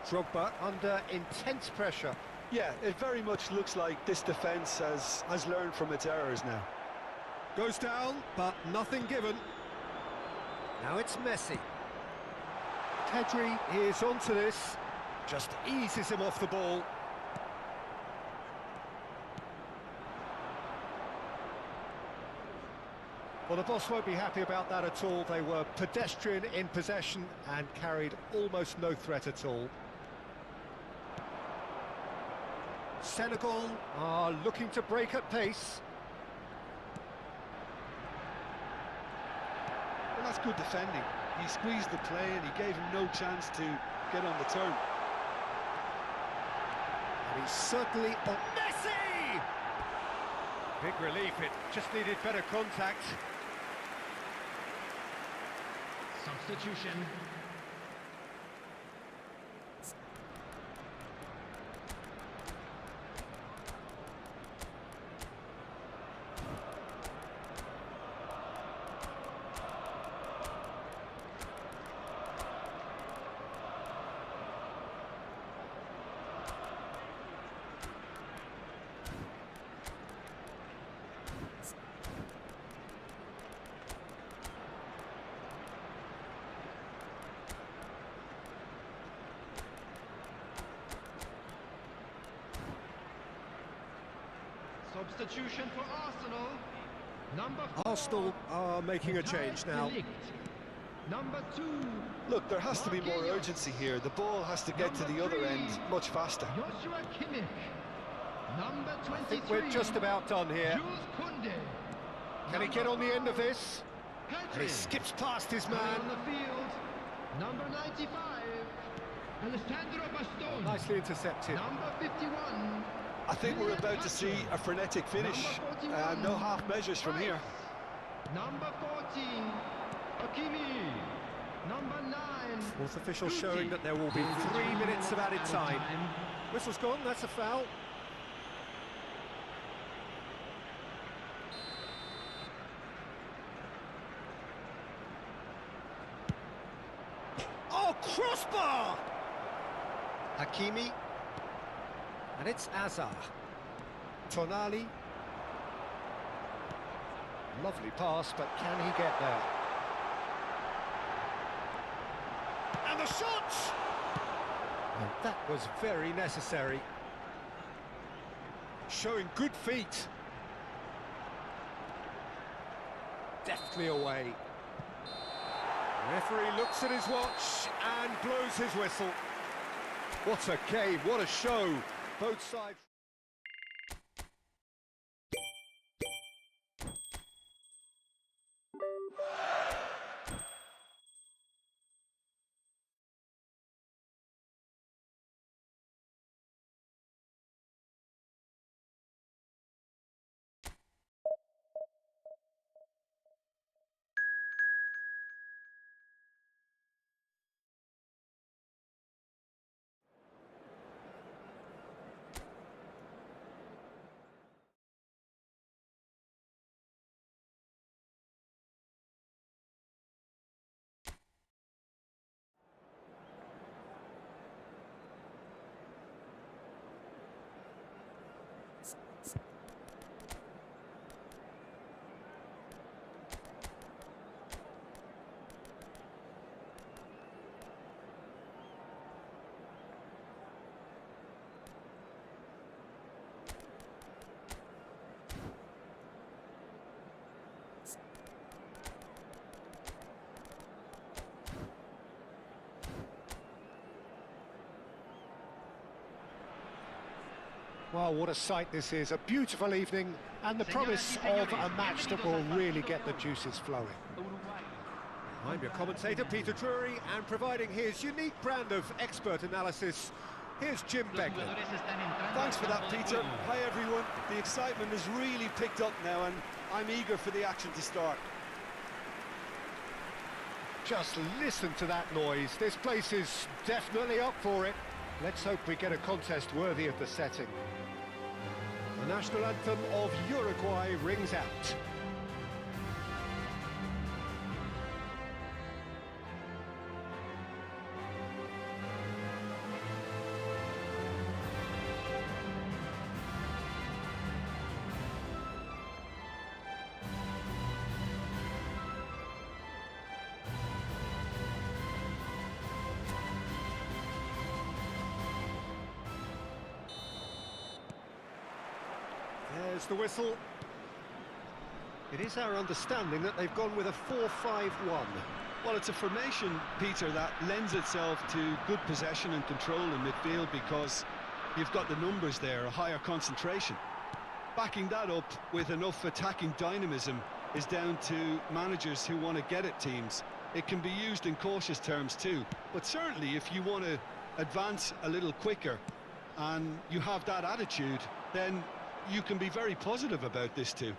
Drogba under intense pressure. Yeah, it very much looks like this defence has learned from its errors now. Goes down, but nothing given. Now it's Messi. Pedri is onto this. Just eases him off the ball. Well, the boss won't be happy about that at all. They were pedestrian in possession and carried almost no threat at all. Senegal are looking to break at pace. Well, that's good defending. He squeezed the play and he gave him no chance to get on the turn. And he's certainly on Messi! Big relief, it just needed better contact. Substitution. Substitution for Arsenal. Number 4. Arsenal are making a change now. Number 2. Look, there has to be more urgency here. The ball has to get to the other end much faster. Joshua Kimmich. Number 23. I think we're just about done here. Jules Koundé. Can he get on the end of this? Pedri. And he skips past his Coming man. on the field. Number 95. Alessandro Bastoni. Nicely intercepted. Number 51. I think we're about to see a frenetic finish. No half measures from here. Number 14. Hakimi. Number 9. Fourth official showing that there will be 3 minutes of added time. Whistle's gone, that's a foul. Oh, crossbar! Hakimi. And it's Azar. Tonali. Lovely pass, but can he get there? And the shot! And that was very necessary. Showing good feet. Deftly away. The referee looks at his watch and blows his whistle. What a game, what a show. Both sides. Well, what a sight this is. A beautiful evening and the promise of a match that will really get the juices flowing. I'm your commentator, Peter Drury, and providing his unique brand of expert analysis, here's Jim Beglin. Thanks for that, Peter. Hi, everyone. The excitement has really picked up now, and I'm eager for the action to start. Just listen to that noise. This place is definitely up for it. Let's hope we get a contest worthy of the setting. The national anthem of Uruguay rings out. There's the whistle. It is our understanding that they've gone with a 4-5-1. Well, it's a formation, Peter, that lends itself to good possession and control in midfield because you've got the numbers there, a higher concentration. Backing that up with enough attacking dynamism is down to managers who want to get at teams. It can be used in cautious terms too, but certainly if you want to advance a little quicker and you have that attitude, then you can be very positive about this too.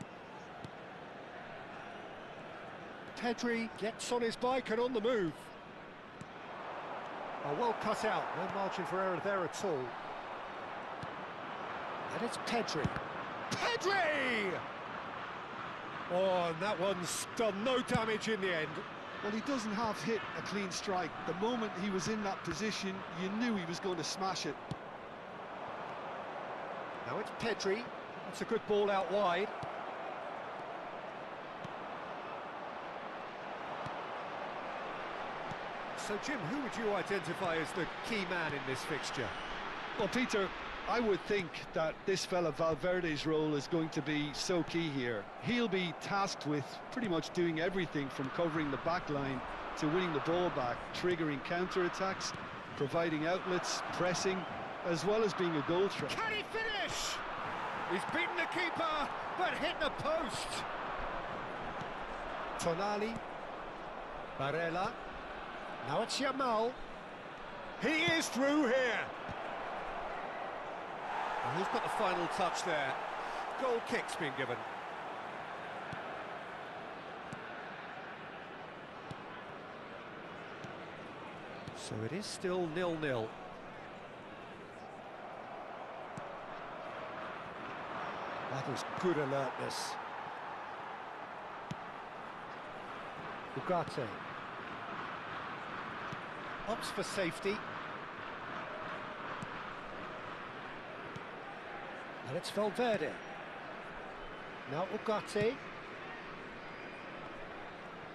Pedri gets on his bike and on the move. Oh, well cut out, no margin for error there at all. And it's Pedri. Pedri! Oh, and that one's done no damage in the end. Well, he doesn't have hit a clean strike. The moment he was in that position, you knew he was going to smash it. Now it's Pedri. It's a good ball out wide. So, Jim, who would you identify as the key man in this fixture? Well, Peter, I would think that this fella Valverde's role is going to be so key here. He'll be tasked with pretty much doing everything from covering the back line to winning the ball back, triggering counter-attacks, providing outlets, pressing, as well as being a goal threat. Can he finish? He's beaten the keeper, but hit the post. Tonali. Barella. Now it's Yamal. He is through here. And who's got the final touch there? Goal kick's been given. So it is still 0-0. That is good alertness. Ugarte. Opts for safety. And it's Valverde. Now Ugarte.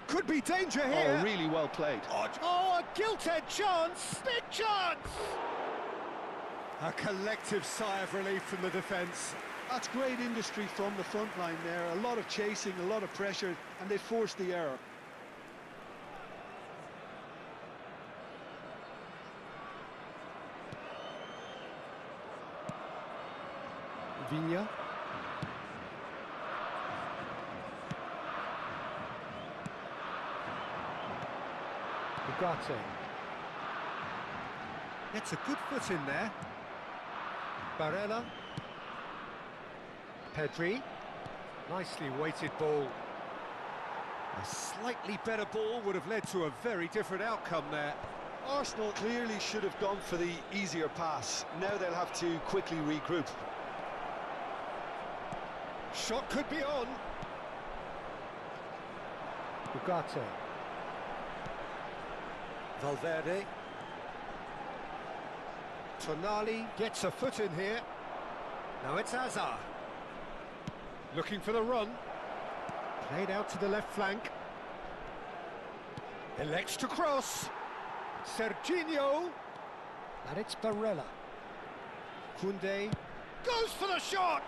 Could be danger here. Oh, really well played. Oh, a gilt-edged chance. Big chance. A collective sigh of relief from the defence. That's great industry from the front line there. A lot of chasing, a lot of pressure, and they forced the error. Viña. Ugarte. Gets a good foot in there. Barella. Pedri. Nicely weighted ball. A slightly better ball would have led to a very different outcome there. Arsenal clearly should have gone for the easier pass. Now they'll have to quickly regroup. Shot could be on. Ugarte. Valverde. Tonali gets a foot in here. Now it's Hazard. Looking for the run. Played out to the left flank. Elects to cross. Serginho. And it's Barella. Koundé goes for the shot.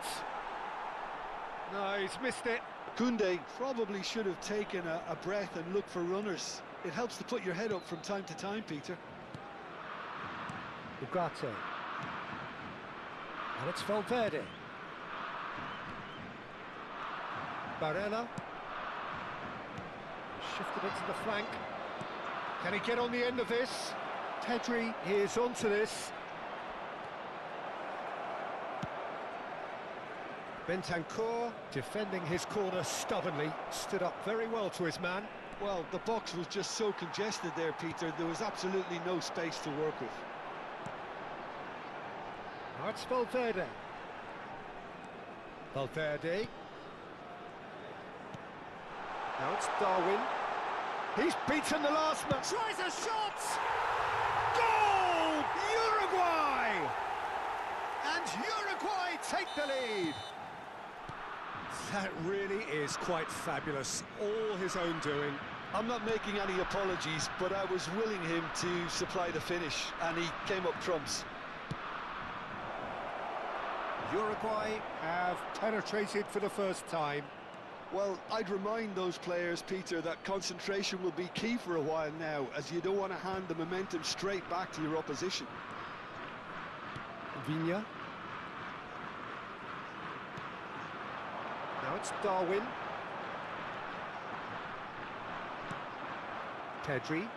No, he's missed it. Koundé probably should have taken a breath and looked for runners. It helps to put your head up from time to time, Peter. Ugarte. And it's Valverde. Barella. Shifted it to the flank. Can he get on the end of this? Pedri is onto this. Bentancur, defending his corner stubbornly, stood up very well to his man. Well, the box was just so congested there, Peter. There was absolutely no space to work with. Now it's Valverde. Valverde. Now it's Darwin. He's beaten the last man. Tries a shot! Goal! Uruguay! And Uruguay take the lead. That really is quite fabulous. All his own doing. I'm not making any apologies, but I was willing him to supply the finish, and he came up trumps. Uruguay have penetrated for the first time. Well, I'd remind those players, Peter, that concentration will be key for a while now, as you don't want to hand the momentum straight back to your opposition. Viña. Now it's Darwin. Pedri.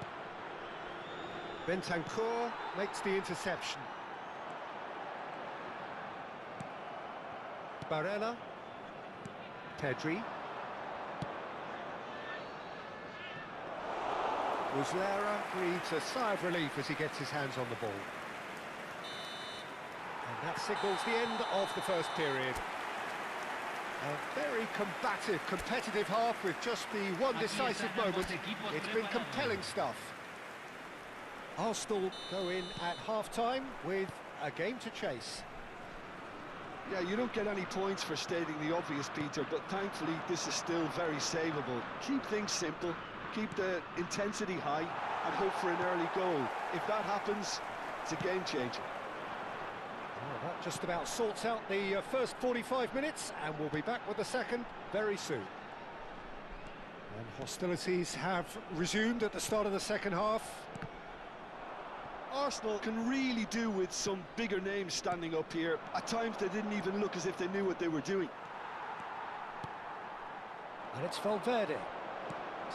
Bentancur makes the interception. Barella. Pedri. Muslera breathes a sigh of relief as he gets his hands on the ball. And that signals the end of the first period. A very combative, competitive half with just the one decisive moment. It's been compelling stuff. Arsenal go in at half-time with a game to chase. Yeah, you don't get any points for stating the obvious, Peter, but thankfully this is still very savable. Keep things simple, keep the intensity high, and hope for an early goal. If that happens, it's a game changer. Well, that just about sorts out the first 45 minutes, and we'll be back with the second very soon. And hostilities have resumed at the start of the second half. Arsenal can really do with some bigger names standing up here. At times they didn't even look as if they knew what they were doing. And it's Valverde.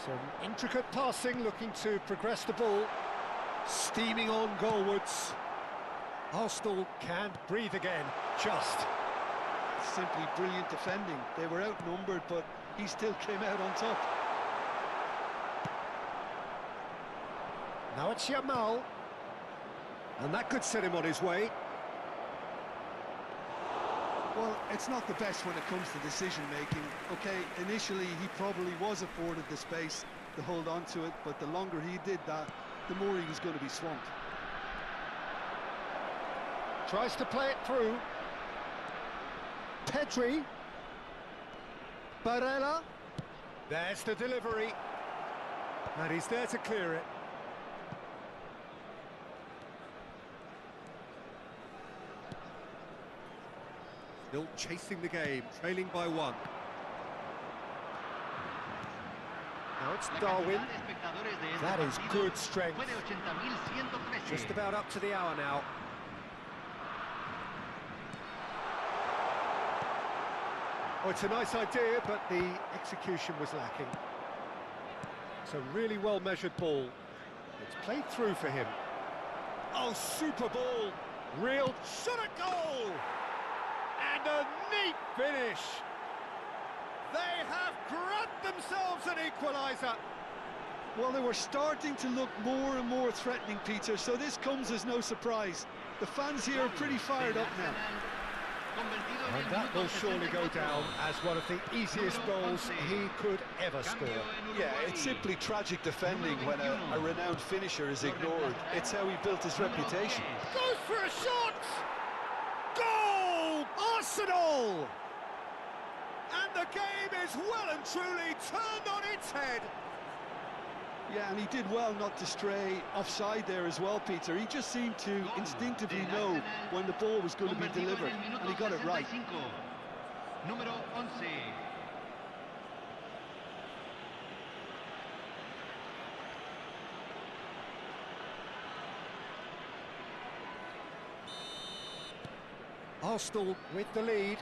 Some intricate passing, looking to progress the ball. Steaming on goalwards. Arsenal can't breathe again, just. Simply brilliant defending. They were outnumbered, but he still came out on top. Now it's Yamal. And that could set him on his way. Well, it's not the best when it comes to decision-making. Okay, initially he probably was afforded the space to hold on to it, but the longer he did that, the more he was going to be swamped. Tries to play it through. Pedri. Barella. There's the delivery. And he's there to clear it. Still chasing the game, trailing by one. Now it's Darwin. That is good strength. Just about up to the hour now. Oh, it's a nice idea, but the execution was lacking. It's a really well-measured ball. It's played through for him. Oh, super ball! Real shot at goal! And a neat finish! They have grabbed themselves an equaliser! Well, they were starting to look more and more threatening, Peter, so this comes as no surprise. The fans here are pretty fired up now. And that will surely go down as one of the easiest goals he could ever score. Yeah, it's simply tragic defending when a renowned finisher is ignored. It's how he built his reputation. Goes for a shot! Goal! Arsenal! And the game is well and truly turned on its head. Yeah, and he did well not to stray offside there as well, Peter. He just seemed to instinctively know when the ball was going to be delivered, and he got it right. Número 11. Arsenal with the lead.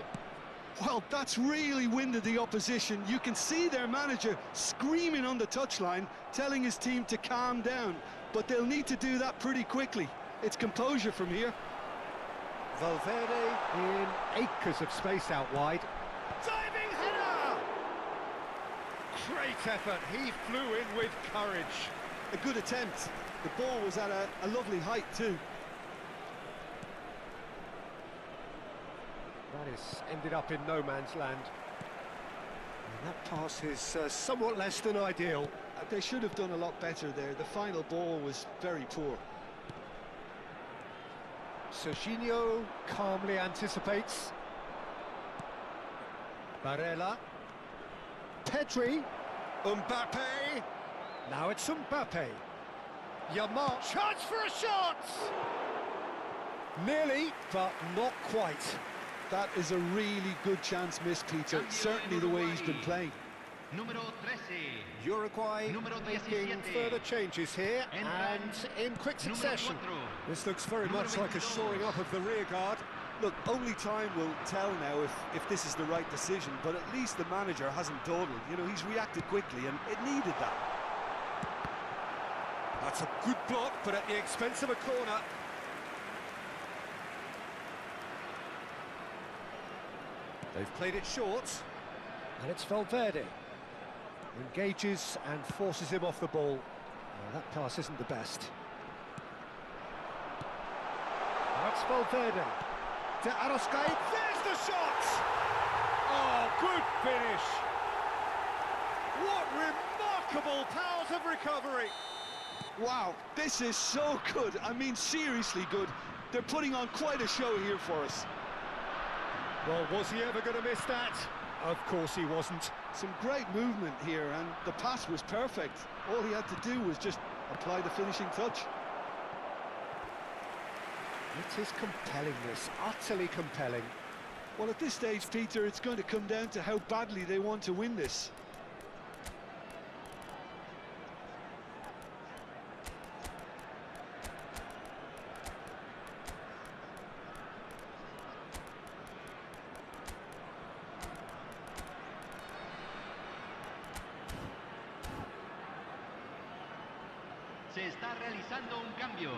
Well, that's really winded the opposition. You can see their manager screaming on the touchline, telling his team to calm down. But they'll need to do that pretty quickly. It's composure from here. Valverde in acres of space out wide. Diving header! Great effort, he flew in with courage. A good attempt. The ball was at a lovely height too. That is ended up in no man's land. And that pass is somewhat less than ideal. They should have done a lot better there. The final ball was very poor. Serginho calmly anticipates. Barella. Pedri. Mbappe. Now it's Mbappe. Yamal. Chance for a shot! Nearly, but not quite. That is a really good chance missed, Peter. Certainly the way he's been playing. Uruguay making further changes here, and in quick succession. This looks very much like a shoring up of the rear guard. Look, only time will tell now if this is the right decision, but at least the manager hasn't dawdled. You know, he's reacted quickly, and it needed that. That's a good block, but at the expense of a corner. They've played it short, and it's Valverde. Engages and forces him off the ball. Well, that pass isn't the best. That's Valverde. To Arrascaeta. There's the shot! Oh, good finish! What remarkable powers of recovery! Wow, this is so good. I mean, seriously good. They're putting on quite a show here for us. Well, was he ever going to miss that? Of course he wasn't. Some great movement here, and the pass was perfect. All he had to do was just apply the finishing touch. It is compelling, this, utterly compelling. Well, at this stage, Peter, it's going to come down to how badly they want to win this. Se está realizando un cambio.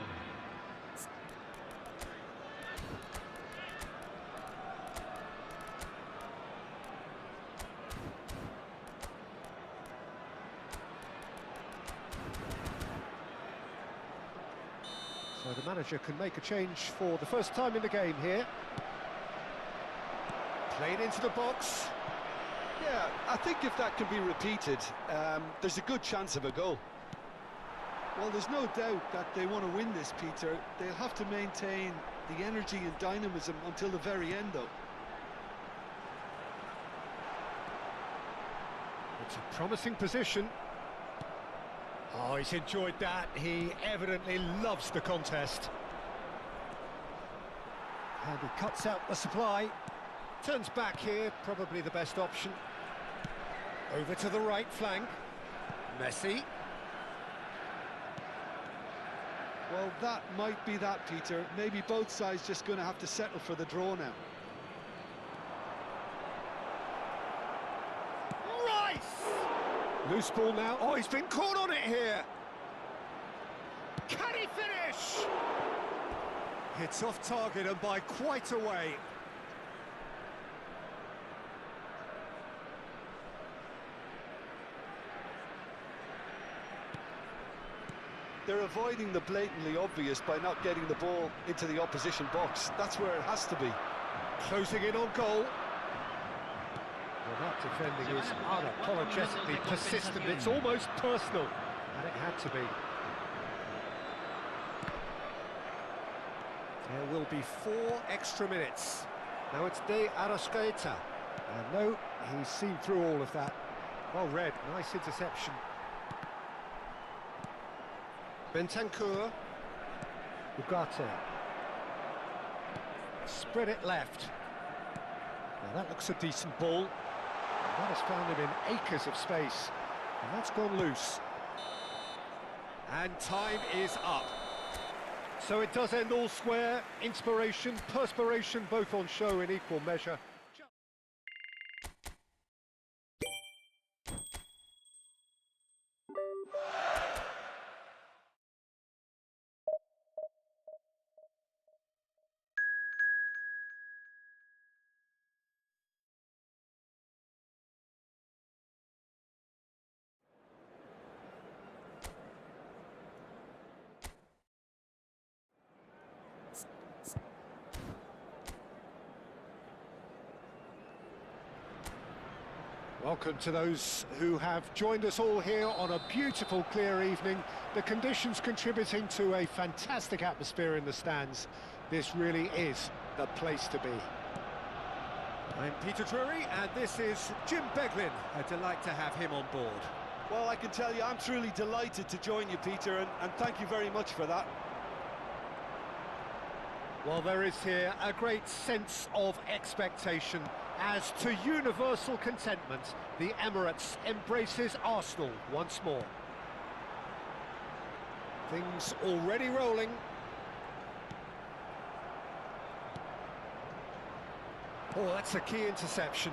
So the manager can make a change for the first time in the game here. Played into the box. Yeah, I think if that can be repeated, there's a good chance of a goal. Well, there's no doubt that they want to win this, Peter. They'll have to maintain the energy and dynamism until the very end, though. It's a promising position. Oh, he's enjoyed that. He evidently loves the contest. And he cuts out the supply. Turns back here, probably the best option. Over to the right flank. Messi. Well, that might be that, Peter. Maybe both sides just going to have to settle for the draw now. Rice! Loose ball now. Oh, he's been caught on it here. Can he finish? It's off target and by quite a way. They're avoiding the blatantly obvious by not getting the ball into the opposition box. That's where it has to be. Closing in on goal. Well, that defending is unapologetically persistent. It's almost personal, and it had to be. There will be 4 extra minutes. Now it's De Arrascaeta. And no, he's seen through all of that. Well read, nice interception. Bentancur. Ugarte. Spread it left. Now that looks a decent ball. And that has found him in acres of space. And that's gone loose. And time is up. So it does end all square. Inspiration, perspiration, both on show in equal measure. Welcome to those who have joined us all here on a beautiful, clear evening. The conditions contributing to a fantastic atmosphere in the stands. This really is the place to be. I'm Peter Drury, and this is Jim Beglin. A delight to have him on board. Well, I can tell you, I'm truly delighted to join you, Peter, and thank you very much for that. Well, there is here a great sense of expectation as to universal contentment, the Emirates embraces Arsenal once more. Things already rolling. Oh, that's a key interception.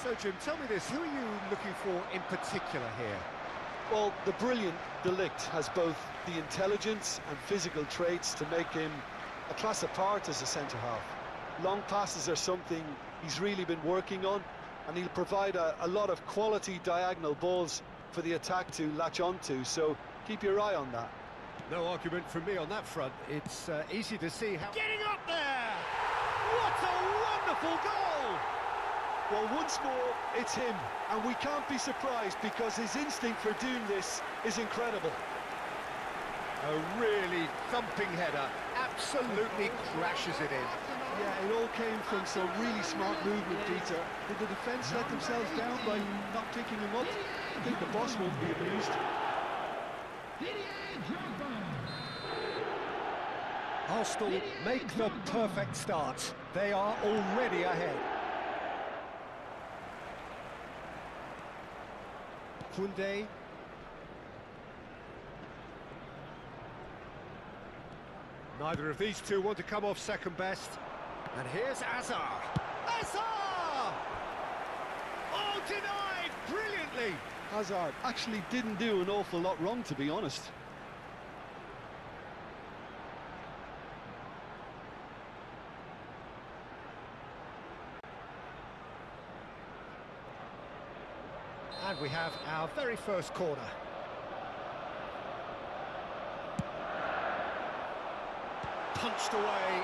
So, Jim, tell me this, who are you looking for in particular here? Well, the brilliant De Ligt has both the intelligence and physical traits to make him a class apart as a centre-half. Long passes are something he's really been working on, and he'll provide a lot of quality diagonal balls for the attack to latch onto, so keep your eye on that. No argument from me on that front. It's easy to see how... Getting up there! What a wonderful goal! Well, once more, it's him, and we can't be surprised because his instinct for doing this is incredible. A really thumping header, absolutely crashes it in. Yeah, it all came from some really smart movement, Peter. Did the defence let themselves down by not picking him up? I think the boss won't be amused. Arsenal make the perfect start. They are already ahead. Koundé. Neither of these two want to come off second best. And here's Hazard. Hazard! Oh, denied brilliantly. Hazard actually didn't do an awful lot wrong, to be honest. And we have our very first corner. Punched away.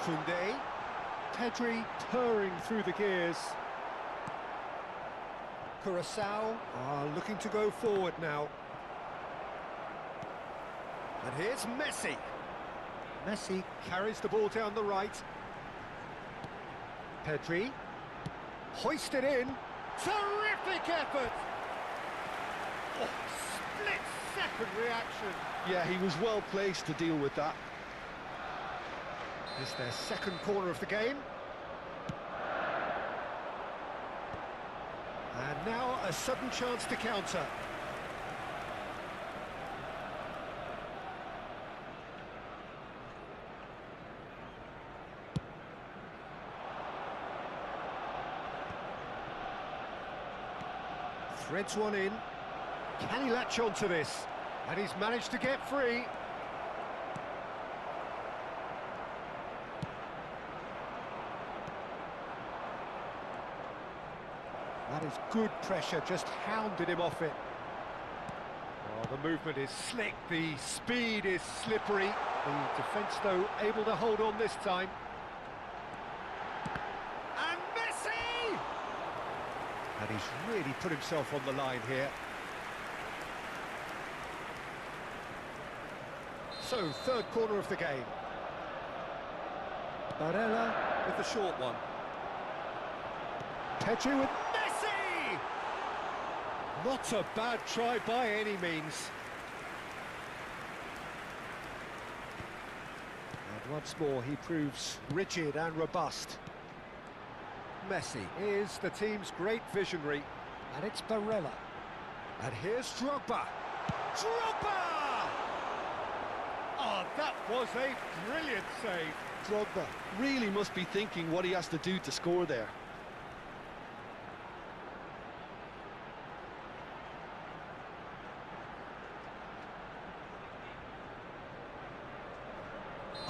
Koundé. Pedri purring through the gears. Curaçao are looking to go forward now. And here's Messi. Messi carries the ball down the right. Pedri. Hoisted in. Terrific effort! Oh, split-second reaction. Yeah, he was well placed to deal with that. It's their second corner of the game. And now a sudden chance to counter. Threads one in. Can he latch on to this? And he's managed to get free. That is good pressure, just hounded him off it. Oh, the movement is slick, the speed is slippery. The defence, though, able to hold on this time. And Messi! And he's really put himself on the line here. So, third corner of the game. Barella with the short one. Pedri with Messi! Not a bad try by any means. And once more he proves rigid and robust. Messi is the team's great visionary, and it's Barella. And here's Drogba. Drogba! Oh, that was a brilliant save. Drogba really must be thinking what he has to do to score there.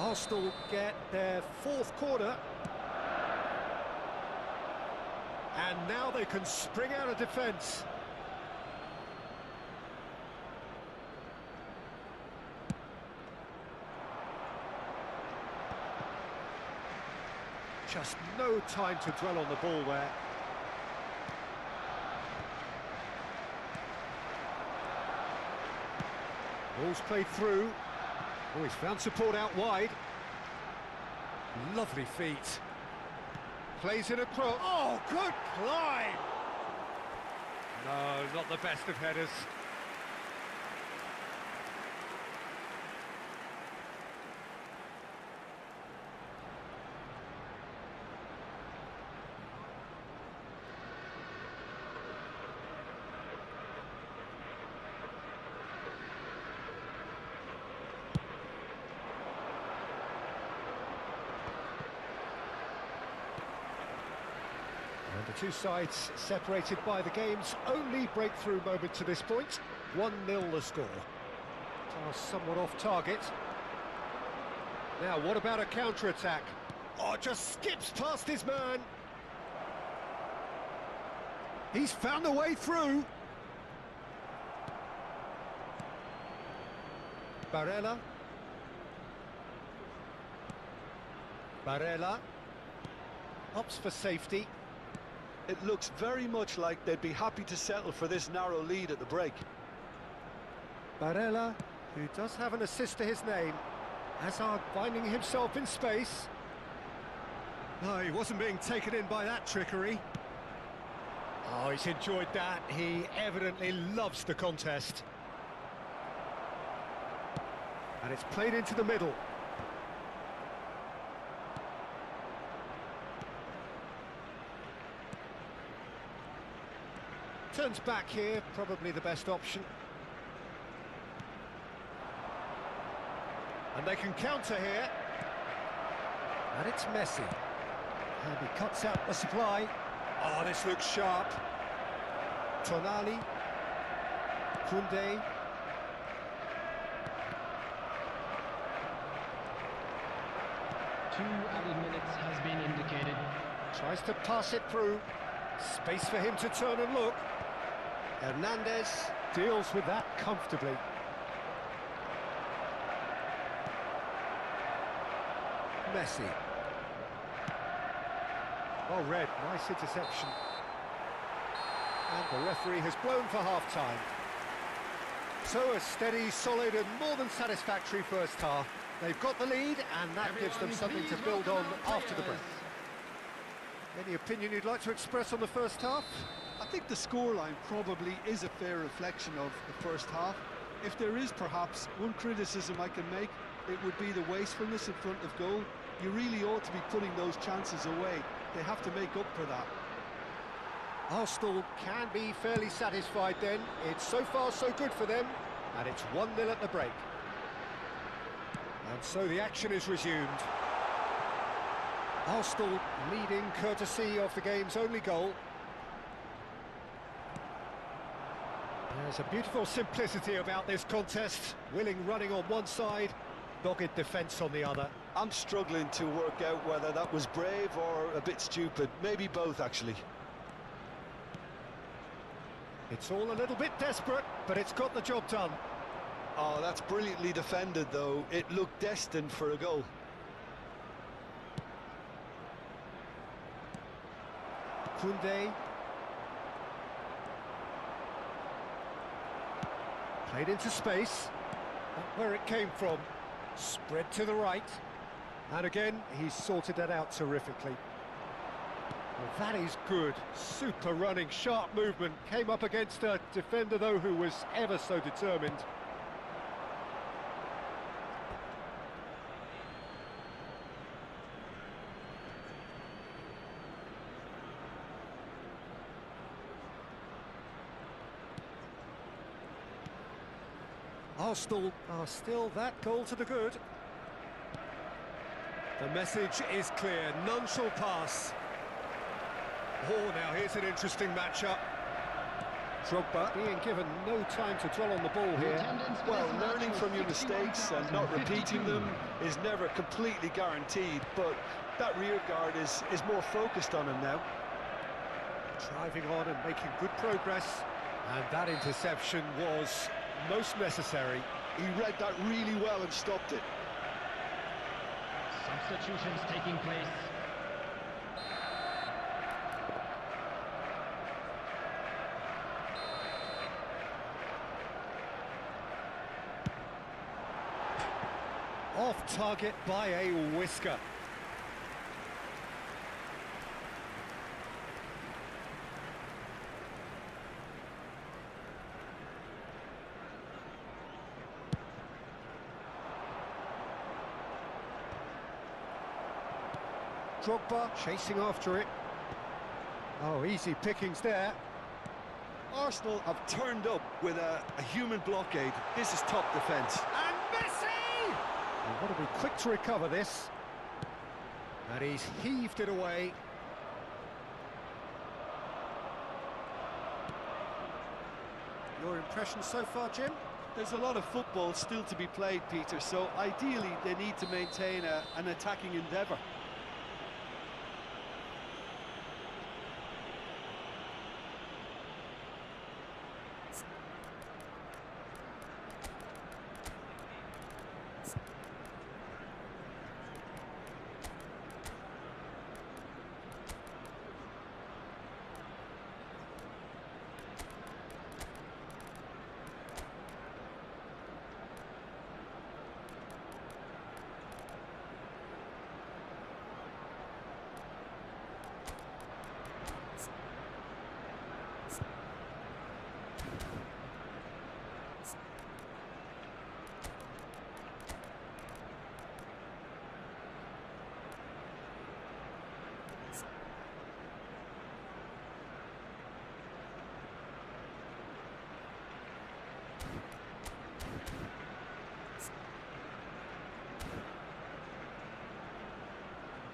Arsenal get their fourth corner. And now they can spring out of defence. Just no time to dwell on the ball there. Ball's played through. Oh, he's found support out wide. Lovely feet. Plays in a cross. Oh, good climb! No, not the best of headers. And the two sides separated by the game's only breakthrough moment to this point. 1-0 the score. Pass somewhat off target. Now, what about a counter-attack? Oh, just skips past his man. He's found a way through. Barella. Barella. Opts for safety. It looks very much like they'd be happy to settle for this narrow lead at the break. Barella, who does have an assist to his name. Hazard finding himself in space. No, he wasn't being taken in by that trickery. Oh, he's enjoyed that. He evidently loves the contest. And it's played into the middle. Turns back here, probably the best option. And they can counter here. And it's Messi. And he cuts out the supply. Oh, this looks sharp. Tonali. Koundé. Two added minutes has been indicated. Tries to pass it through. Space for him to turn and look. Hernandez deals with that comfortably. Messi. Well read, nice interception. And the referee has blown for half-time. So a steady, solid and more than satisfactory first half. They've got the lead and that gives them something to build on after the break. Any opinion you'd like to express on the first half? I think the scoreline probably is a fair reflection of the first half. If there is perhaps one criticism I can make, it would be the wastefulness in front of goal. You really ought to be putting those chances away. They have to make up for that. Arsenal can be fairly satisfied then. It's so far so good for them, and it's 1-0 at the break. And so the action is resumed. Arsenal leading courtesy of the game's only goal. There's a beautiful simplicity about this contest. Willing running on one side, dogged defence on the other. I'm struggling to work out whether that was brave or a bit stupid. Maybe both, actually. It's all a little bit desperate, but it's got the job done. Oh, that's brilliantly defended, though. It looked destined for a goal. Koundé. Played into space. Not where it came from. Spread to the right. And again, he's sorted that out terrifically. Well, that is good. Super running, sharp movement. Came up against a defender, though, who was ever so determined. Arsenal are still that goal to the good. The message is clear, none shall pass. Oh, now here's an interesting matchup. Drogba being given no time to dwell on the ball here. Well, learning from your mistakes and not repeating them is never completely guaranteed, but that rear guard is more focused on him now. Driving on and making good progress. And that interception was most necessary. He read that really well and stopped it. Substitutions taking place. Off target by a whisker. Drogba chasing after it. Oh, easy pickings there. Arsenal have turned up with a human blockade. This is top defence. And Messi! Well, what to be quick to recover this. And he's heaved it away. Your impression so far, Jim? There's a lot of football still to be played, Peter, so ideally they need to maintain an attacking endeavour.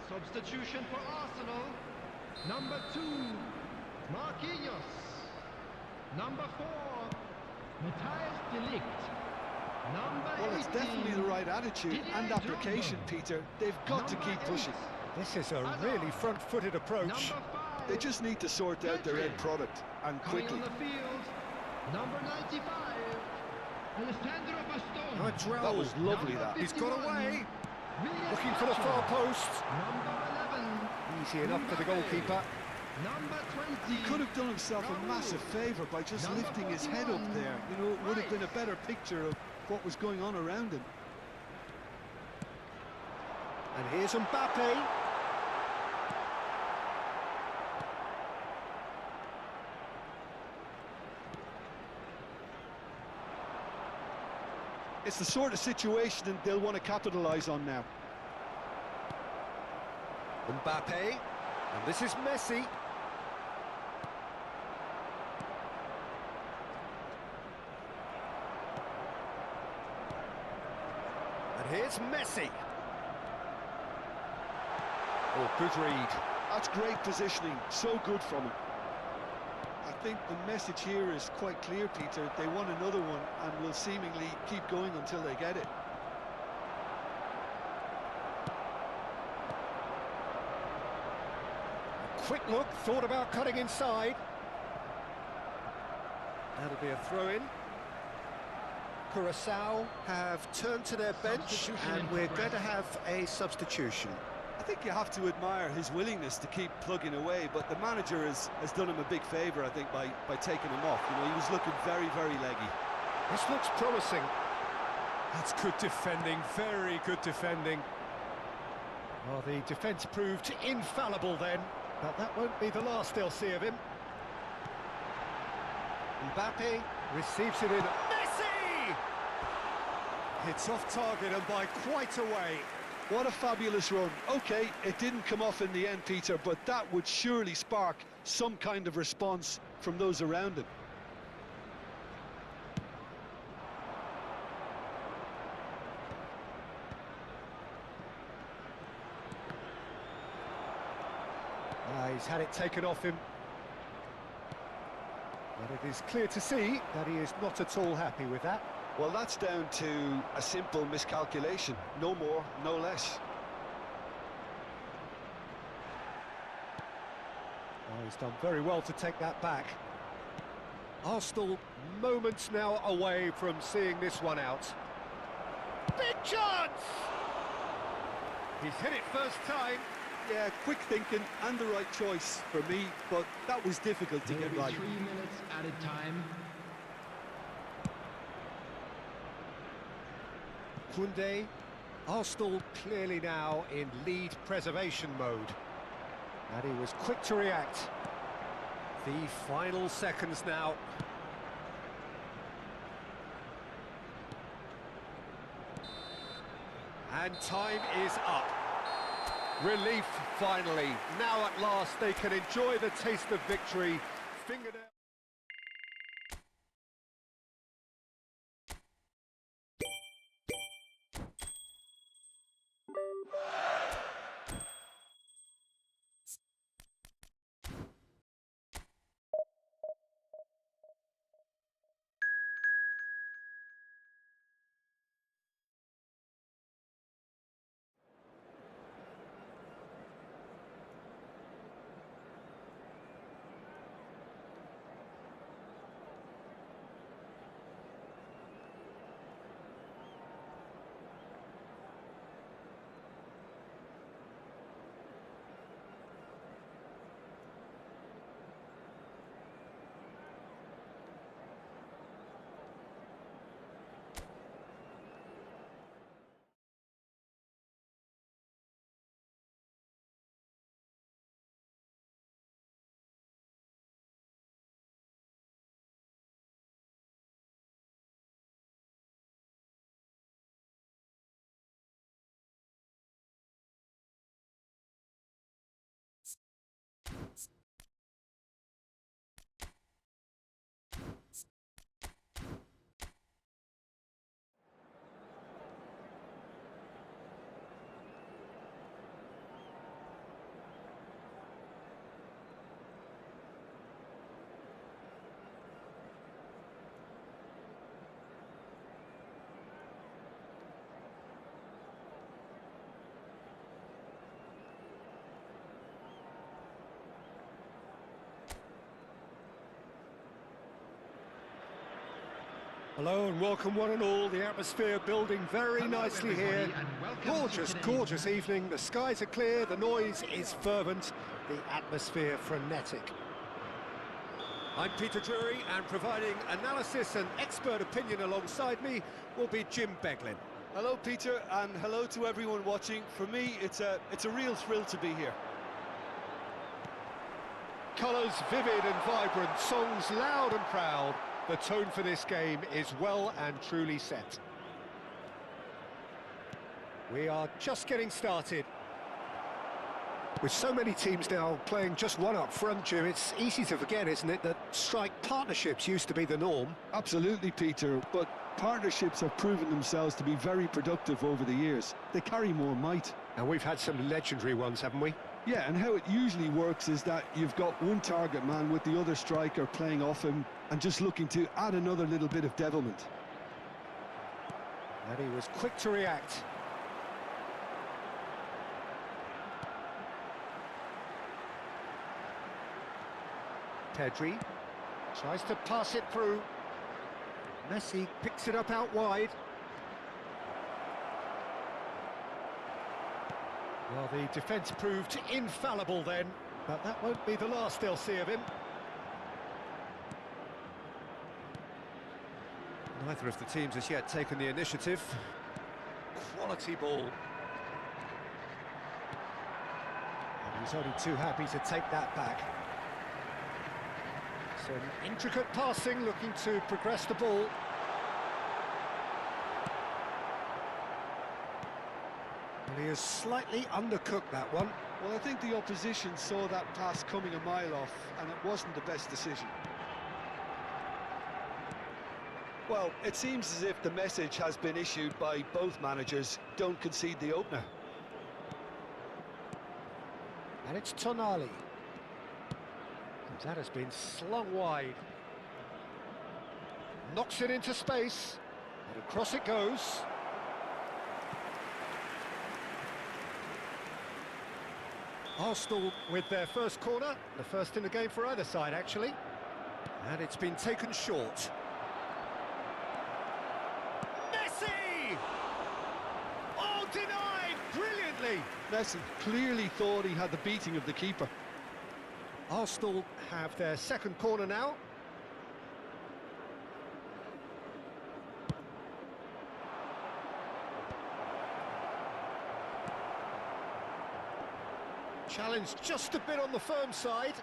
Substitution for Arsenal. Number 2, Marquinhos. Number 4, Matthias de Ligt. Number 18. Well, it's definitely the right attitude and application, Peter. They've got to keep pushing. This is a really front-footed approach. Number 5. They just need to sort out their end product, and Coming quickly. on the field. Number 95, Alessandro Bastoni. That was lovely, Number that. He's got 51, away. William Looking for the Archer. far post. Number 11. Easy enough for the goalkeeper. Number 20. He could have done himself a massive favour by just Number lifting his head up 41. there. You know, it would have been a better picture of what was going on around him. And here's Mbappe. It's the sort of situation that they'll want to capitalise on now. Mbappe. And this is Messi. And here's Messi. Oh, good read. That's great positioning, so good from him. I think the message here is quite clear, Peter. They want another one and will seemingly keep going until they get it. Quick look, thought about cutting inside. That'll be a throw-in. Curaçao have turned to their bench, and we're going to have a substitution. I think you have to admire his willingness to keep plugging away, but the manager has done him a big favour, I think, by taking him off. You know, he was looking very, very leggy. This looks promising. That's good defending, very good defending. Well, the defence proved infallible then, but that won't be the last they'll see of him. Mbappe receives it in. Messi! It's off target and by quite a way. What a fabulous run. OK, it didn't come off in the end, Peter, but that would surely spark some kind of response from those around him. He's had it taken off him. But it is clear to see that he is not at all happy with that. Well, that's down to a simple miscalculation. No more, no less. Oh, he's done very well to take that back. Arsenal moments now away from seeing this one out. Big chance! He's hit it first time. Yeah, quick thinking and the right choice for me, but that was difficult to There will get be right. 3 minutes added time. Koundé. Arsenal clearly now in lead preservation mode. And he was quick to react. The final seconds now. And time is up. Relief finally. Now at last they can enjoy the taste of victory. Fingernail. Hello and welcome one and all. The atmosphere building very Hello, nicely everybody, here. and welcome to Gorgeous, today's gorgeous evening. The skies are clear, the noise is fervent, the atmosphere frenetic. I'm Peter Drury, and providing analysis and expert opinion alongside me will be Jim Beglin. Hello, Peter, and hello to everyone watching. For me, it's a real thrill to be here. Colours vivid and vibrant, songs loud and proud. The tone for this game is well and truly set. We are just getting started. With so many teams now playing just one up front, Jim, it's easy to forget, isn't it, that strike partnerships used to be the norm. Absolutely, Peter, but partnerships have proven themselves to be very productive over the years. They carry more might. And we've had some legendary ones, haven't we? Yeah, and how it usually works is that you've got one target man with the other striker playing off him and just looking to add another little bit of devilment. And he was quick to react. Pedri tries to pass it through. Messi picks it up out wide. Well, the defence proved infallible then, but that won't be the last they'll see of him. Neither of the teams has yet taken the initiative. Quality ball. And he's only too happy to take that back. Some intricate passing, looking to progress the ball. And he has slightly undercooked that one. Well, I think the opposition saw that pass coming a mile off, and it wasn't the best decision. Well, it seems as if the message has been issued by both managers: don't concede the opener. And it's Tonali. That has been slung wide. Knocks it into space, and across it goes. Arsenal with their first corner, the first in the game for either side, actually. And it's been taken short. Messi! Oh, denied brilliantly! Messi clearly thought he had the beating of the keeper. Arsenal have their second corner now. Challenge just a bit on the firm side.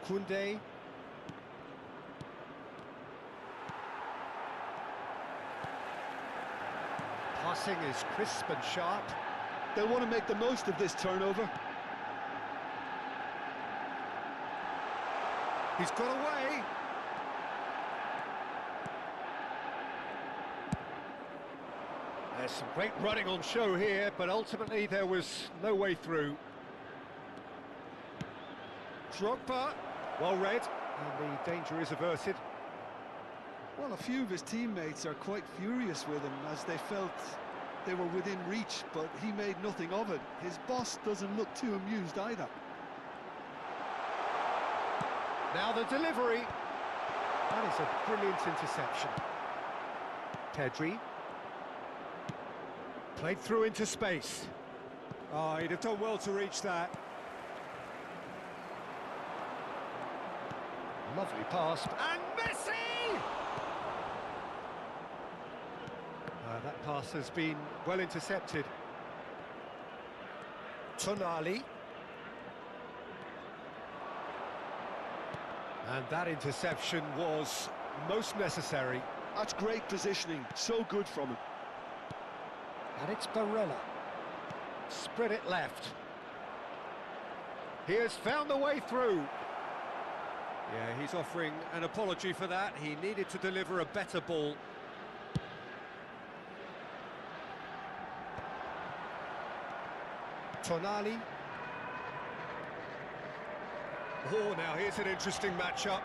Koundé. Passing is crisp and sharp. They'll want to make the most of this turnover. He's got away. There's some great running on show here, but ultimately there was no way through. Drogba, well read, and the danger is averted. Well, a few of his teammates are quite furious with him as they felt they were within reach, but he made nothing of it. His boss doesn't look too amused either. Now the delivery. That is a brilliant interception. Pedri. Played through into space. Oh, he'd have done well to reach that. Lovely pass. And Messi! That pass has been well intercepted. Tonali. And that interception was most necessary. That's great positioning, so good from him. And it's Barella. Spread it left. He has found the way through. Yeah, he's offering an apology for that. He needed to deliver a better ball. Tonali. Oh, now here's an interesting matchup.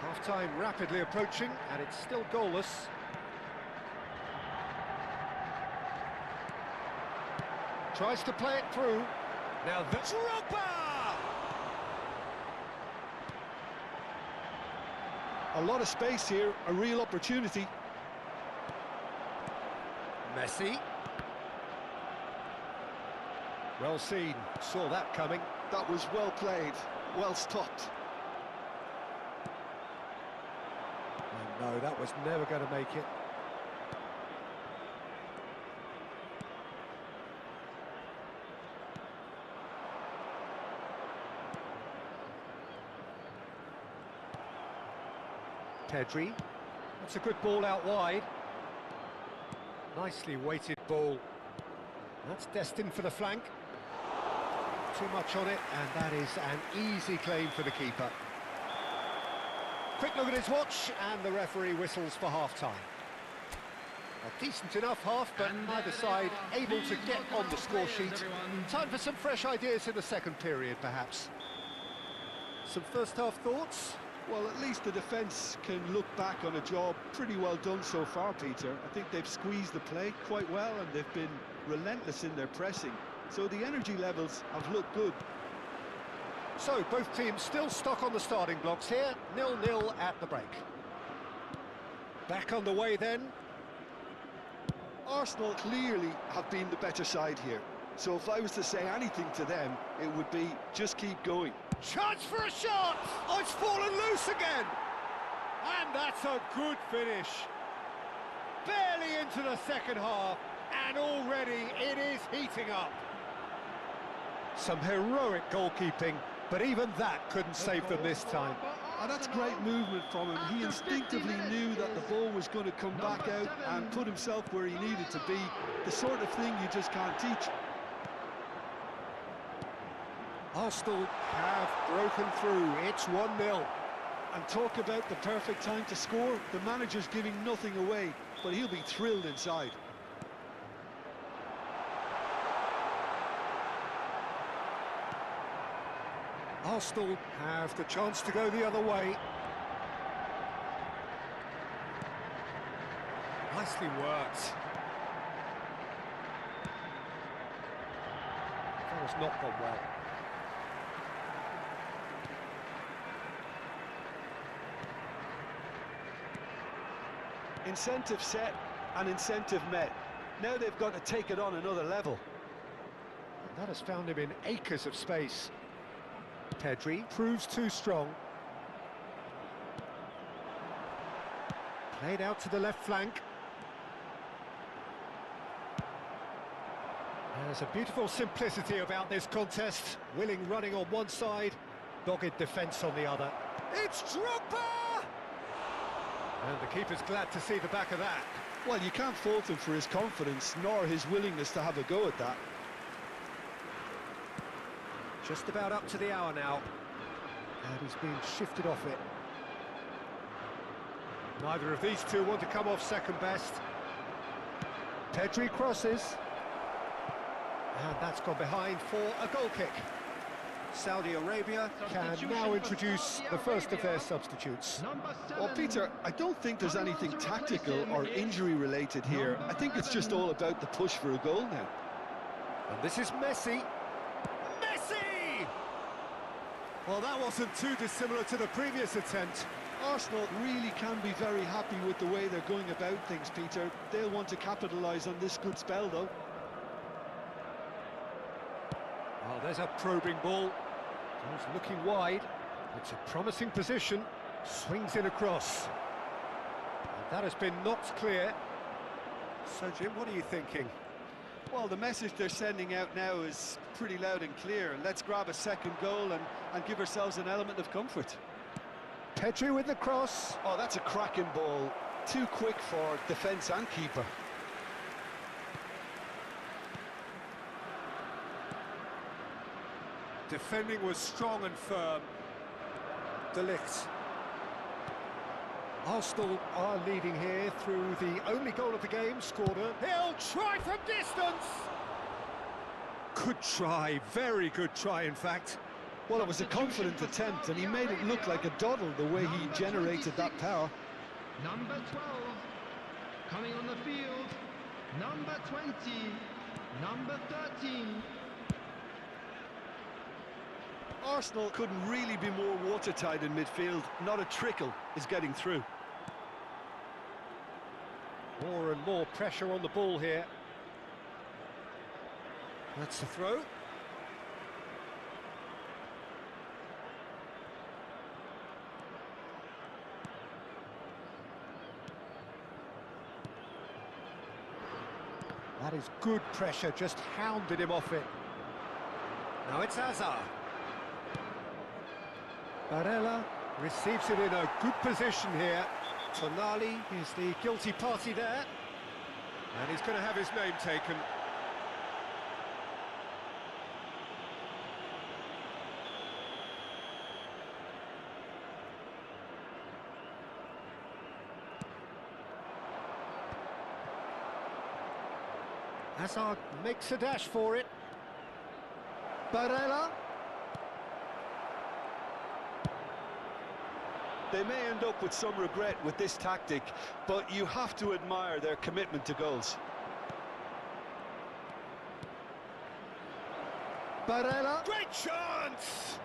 Half-time rapidly approaching, and it's still goalless. Tries to play it through. Now the Drogba! A lot of space here, a real opportunity. Messi. Well seen, saw that coming. That was well played, well stopped. And no, that was never going to make it. Pedri. That's a good ball out wide. Nicely weighted ball. That's destined for the flank. Too much on it, and that is an easy claim for the keeper. Quick look at his watch, and the referee whistles for half-time. A decent enough half, but neither side able to get on the score sheet. Time for some fresh ideas in the second period, perhaps. Some first-half thoughts? Well, at least the defence can look back on a job pretty well done so far, Peter. I think they've squeezed the play quite well, and they've been relentless in their pressing. So the energy levels have looked good. So both teams still stuck on the starting blocks here, 0-0 at the break. Back underway then. Arsenal clearly have been the better side here. So if I was to say anything to them, it would be just keep going. Chance for a shot! Oh, it's fallen loose again! And that's a good finish. Barely into the second half, and already it is heating up. Some heroic goalkeeping, but even that couldn't save them this time. And that's great movement from him. He instinctively knew that the ball was going to come back out and put himself where he needed to be. The sort of thing you just can't teach. Arsenal have broken through. It's 1-0. And talk about the perfect time to score. The manager's giving nothing away, but he'll be thrilled inside. Arsenal have the chance to go the other way. Nicely worked. That has not gone well. Incentive set and incentive met. Now they've got to take it on another level. And that has found him in acres of space. Pedri proves too strong. Played out to the left flank. There's a beautiful simplicity about this contest. Willing running on one side, dogged defence on the other. It's Drogba! And the keeper's glad to see the back of that. Well, you can't fault him for his confidence, nor his willingness to have a go at that. Just about up to the hour now. And he's being shifted off it. Neither of these two want to come off second best. Pedri crosses. And that's gone behind for a goal kick. Saudi Arabia can now introduce the first of their substitutes. Well, Peter, I don't think there's anything tactical or injury-related here. I think it's just all about the push for a goal now. And this is Messi. Messi! Well, that wasn't too dissimilar to the previous attempt. Arsenal really can be very happy with the way they're going about things, Peter. They'll want to capitalise on this good spell, though. Well, there's a probing ball. He's looking wide. It's a promising position. Swings in across. And that has been knocked clear. So, Jim, what are you thinking? Well, the message they're sending out now is pretty loud and clear. Let's grab a second goal and give ourselves an element of comfort. Pedri with the cross. Oh, that's a cracking ball. Too quick for defence and keeper. Defending was strong and firm. De Ligt. Arsenal are leading here through the only goal of the game scored. He'll try from distance! Good try, very good try in fact. Well, it was a confident attempt and he made it look like a doddle the way he generated that power. Number 12, coming on the field, number 20, number 13. Arsenal couldn't really be more watertight in midfield. Not a trickle is getting through. More and more pressure on the ball here. That's the throw. That is good pressure, just hounded him off it. Now it's Hazard. Barella receives it in a good position here. Tonali is the guilty party there. And he's going to have his name taken. Hazard makes a dash for it. Barella. They may end up with some regret with this tactic, but you have to admire their commitment to goals. Barella. Great chance!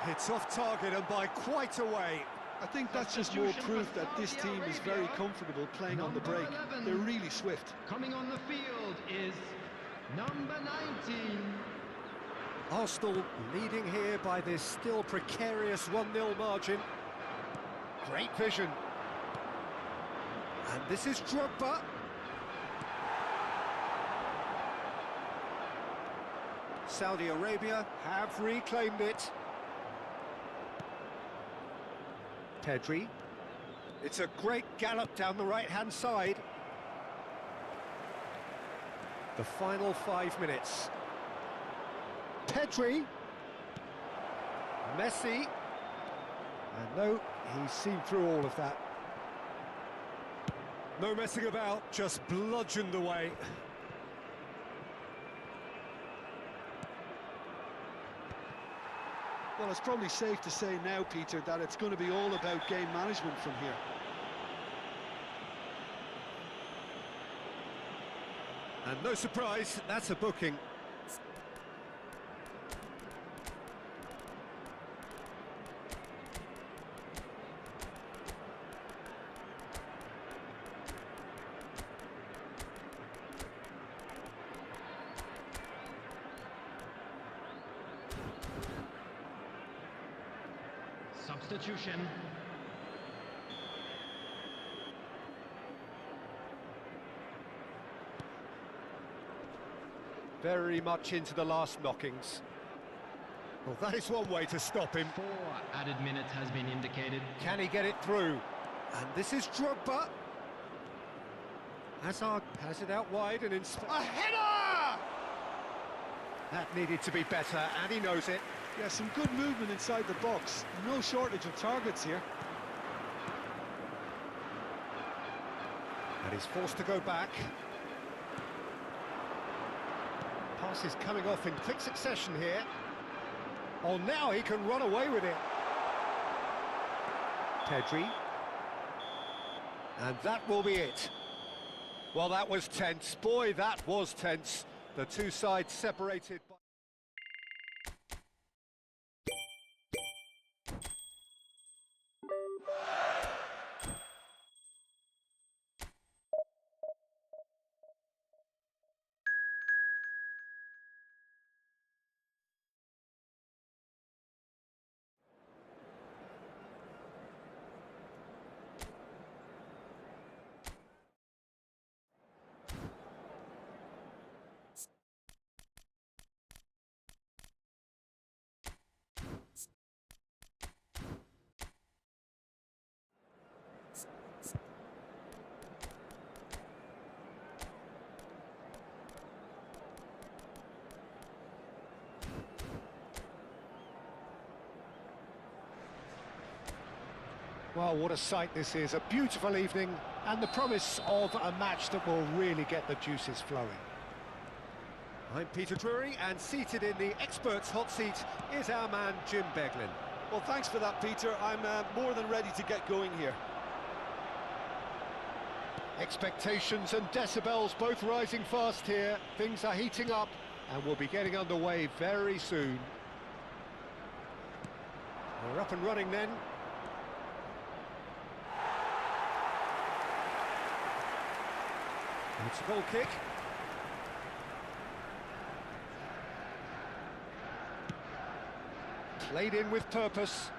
It's off target and by quite a way. I think that's just more proof that this team is very comfortable playing on the break. They're really swift. Coming on the field is number 19. Arsenal leading here by this still precarious 1-0 margin. Great vision. And this is Drogba. Saudi Arabia have reclaimed it. Pedri. It's a great gallop down the right-hand side. The final 5 minutes. Pedri. Messi. And no, he's seen through all of that. No messing about, just bludgeoned away. Well, it's probably safe to say now, Peter, that it's going to be all about game management from here. And no surprise, that's a booking. Substitution. Very much into the last knockings. Well, that is one way to stop him. 4 added minutes has been indicated. Can he get it through? And this is Drogba. Hazard has it out wide and a header! That needed to be better, and he knows it. Yeah, some good movement inside the box. No shortage of targets here. And he's forced to go back. Pass is coming off in quick succession here. Oh, now he can run away with it. Pedri. And that will be it. Well, that was tense. Boy, that was tense. The two sides separated by... Well, what a sight this is. A beautiful evening and the promise of a match that will really get the juices flowing. I'm Peter Drury, and seated in the experts' hot seat is our man Jim Beglin. Well, thanks for that, Peter. I'm more than ready to get going here. Expectations and decibels both rising fast here. Things are heating up and we'll be getting underway very soon. We're up and running then. It's a goal kick. Played in with purpose.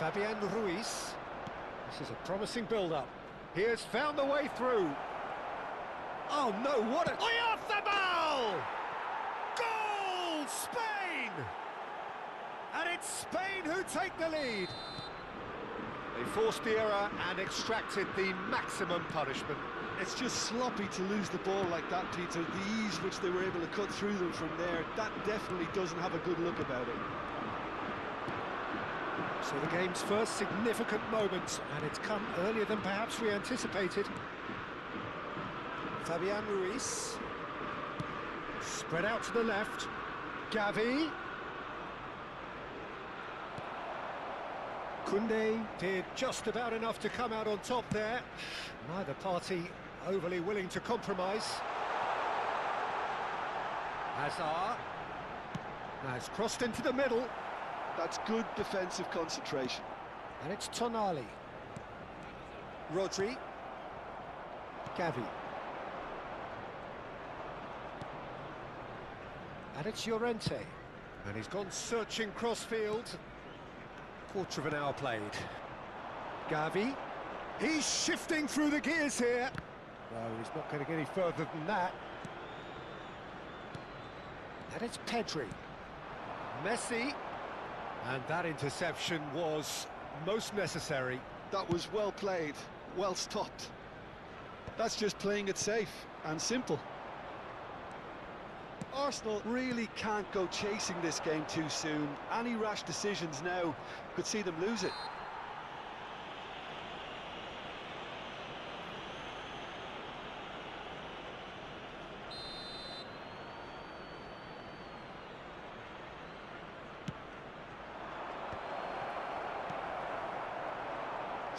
Fabian Ruiz. This is a promising build-up. He has found the way through. Oh no, what a... Oyarzabal! Goal! Spain! And it's Spain who take the lead. They forced the error and extracted the maximum punishment. It's just sloppy to lose the ball like that, Peter. The ease which they were able to cut through them from there, that definitely doesn't have a good look about it. So the game's first significant moment, and it's come earlier than perhaps we anticipated. Fabian Ruiz. Spread out to the left. Gavi. Koundé did just about enough to come out on top there. Neither party overly willing to compromise. Hazard has crossed into the middle. That's good defensive concentration. And it's Tonali. Rodri. Gavi. And it's Llorente. And he's gone searching crossfield. Quarter of an hour played. Gavi. He's shifting through the gears here. No, he's not going to get any further than that. And it's Pedri. Messi. And that interception was most necessary. That was well played, well stopped. That's just playing it safe and simple. Arsenal really can't go chasing this game too soon. Any rash decisions now could see them lose it.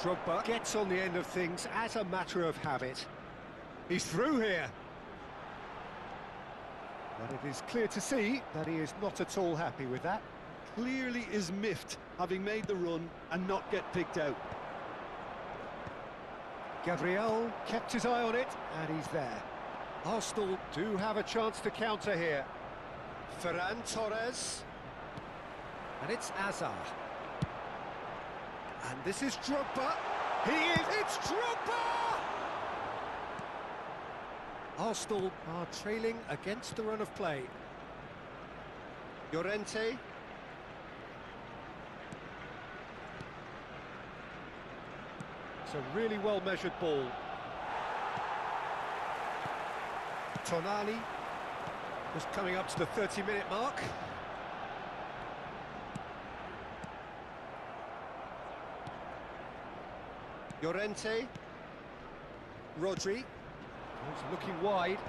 Drogba gets on the end of things as a matter of habit. He's through here. But it is clear to see that he is not at all happy with that. Clearly is miffed, having made the run and not get picked out. Gabriel kept his eye on it, and he's there. Arsenal do have a chance to counter here. Ferran Torres. And it's Hazard. And this is Drogba. It's Drogba! Arsenal are trailing against the run of play. Llorente. It's a really well-measured ball. Tonali was coming up to the 30-minute mark. Llorente. Rodri. He's looking wide.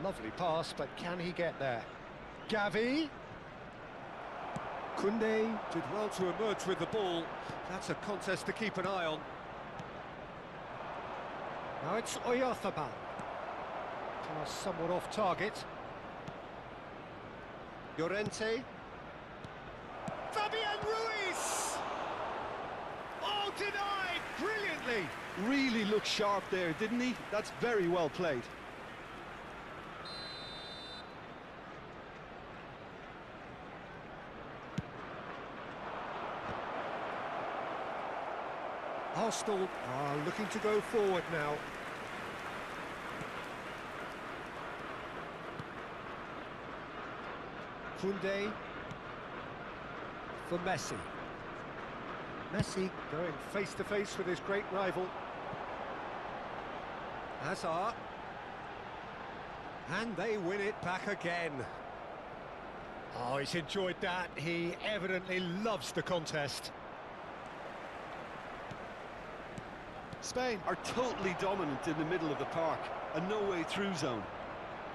Lovely pass, but can he get there? Gavi. Koundé did well to emerge with the ball. That's a contest to keep an eye on. Now it's Oyarzabal. Somewhat off target. Llorente. Fabian Ruiz! Oh, denied brilliantly! Really looked sharp there, didn't he? That's very well played. Arsenal are looking to go forward now. Koundé for Messi. Messi going face-to-face with his great rival. Hazard. And they win it back again. Oh, he's enjoyed that. He evidently loves the contest. Spain are totally dominant in the middle of the park, a no-way-through zone.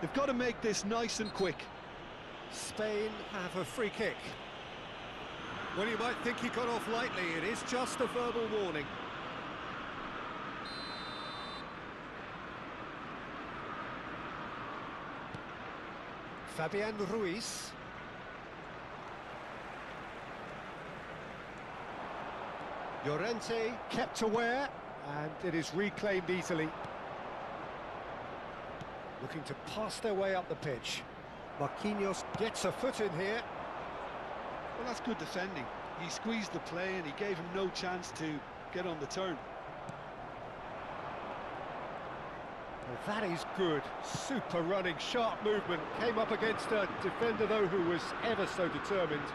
They've got to make this nice and quick. Spain have a free kick. Well, you might think he got off lightly. It is just a verbal warning. Fabian Ruiz. Llorente kept aware, and it is reclaimed easily. Looking to pass their way up the pitch. Marquinhos gets a foot in here. Well, that's good defending. He squeezed the play and he gave him no chance to get on the turn. Well, that is good. Super running, sharp movement. Came up against a defender, though, who was ever so determined.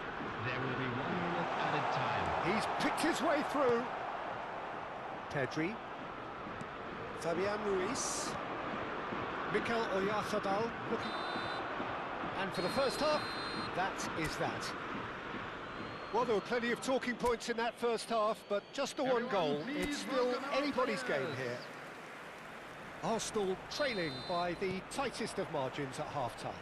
There will be 1 minute added time. He's picked his way through. Pedri. Fabian Ruiz. Mikel Oyarzabal looking. And for the first half, that is that. Well, there were plenty of talking points in that first half, but just the one goal. It's still anybody's game here. Arsenal trailing by the tightest of margins at half-time.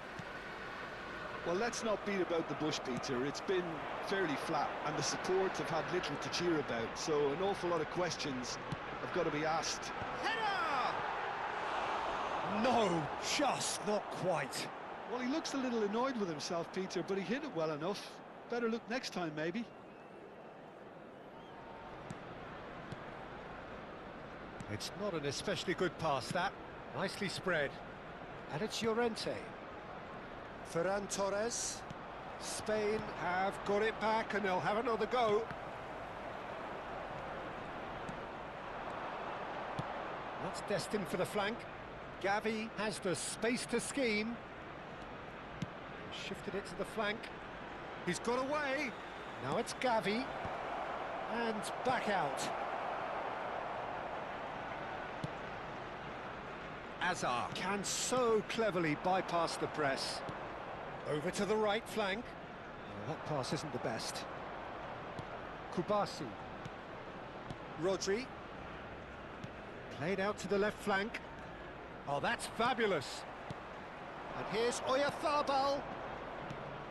Well, let's not beat about the bush, Peter. It's been fairly flat, and the supports have had little to cheer about, so an awful lot of questions have got to be asked. Header! No, just not quite. Well, he looks a little annoyed with himself, Peter, but he hit it well enough. Better look next time, maybe. It's not an especially good pass, that. Nicely spread. And it's Llorente. Ferran Torres. Spain have got it back and they'll have another go. That's destined for the flank. Gavi has the space to scheme. Shifted it to the flank. He's got away. Now it's Gavi. And back out. Hazard can so cleverly bypass the press. Over to the right flank. Oh, that pass isn't the best. Kubasi. Rodri. Played out to the left flank. Oh, that's fabulous. And here's Oyarzabal.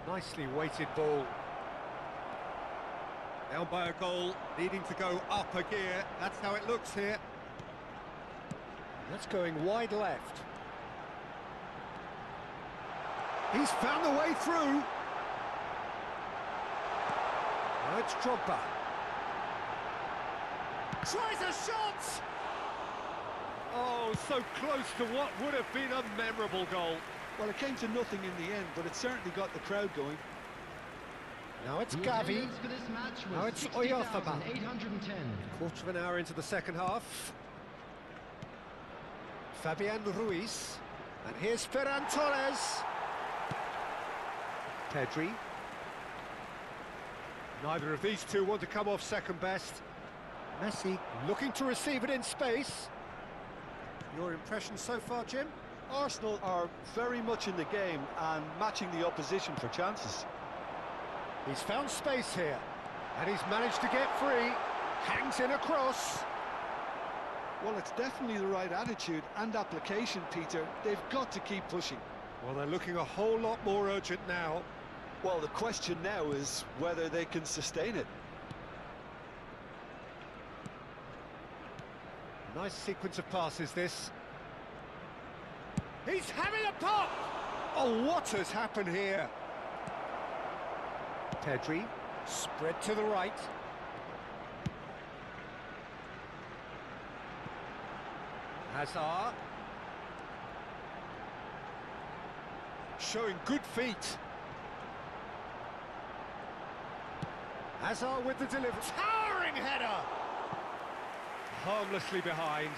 Nicely weighted ball. Down by a goal, needing to go up a gear. That's how it looks here. That's going wide left. He's found the way through. Now it's Drogba. Tries a shot! Oh, so close to what would have been a memorable goal. Well, it came to nothing in the end, but it certainly got the crowd going. Now it's The Gavi. attendance for this match was Now it's Oyarzabal. 60,810. Quarter of an hour into the second half. Fabian Ruiz. And here's Ferran Torres. Pedri. Neither of these two want to come off second best. Messi looking to receive it in space. Your impression so far, Jim? Arsenal are very much in the game and matching the opposition for chances. He's found space here, and he's managed to get free. Hangs in a cross. Well, it's definitely the right attitude and application, Peter. They've got to keep pushing. Well, they're looking a whole lot more urgent now. Well, the question now is whether they can sustain it. Nice sequence of passes, this. He's having a pop! Oh, what has happened here? Pedri, spread to the right. Hazard. Showing good feet. Hazard with the delivery. Towering header! Harmlessly behind.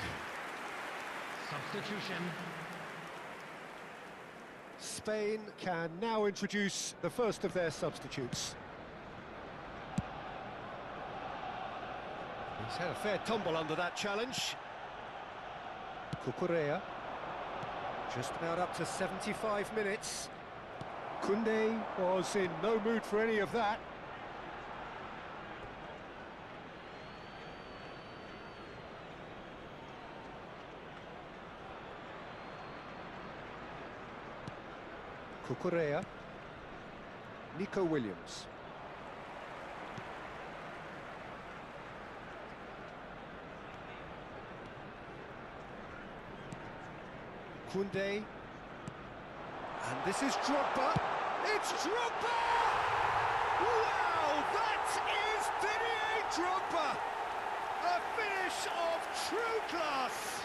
Substitution. Spain can now introduce the first of their substitutes. He's had a fair tumble under that challenge. Cucurella. Just about up to 75 minutes. Koundé was in no mood for any of that. Cucurella. Nico Williams. Koundé. And this is Drogba. It's Drogba! Wow, that is Didier Drogba! A finish of true class!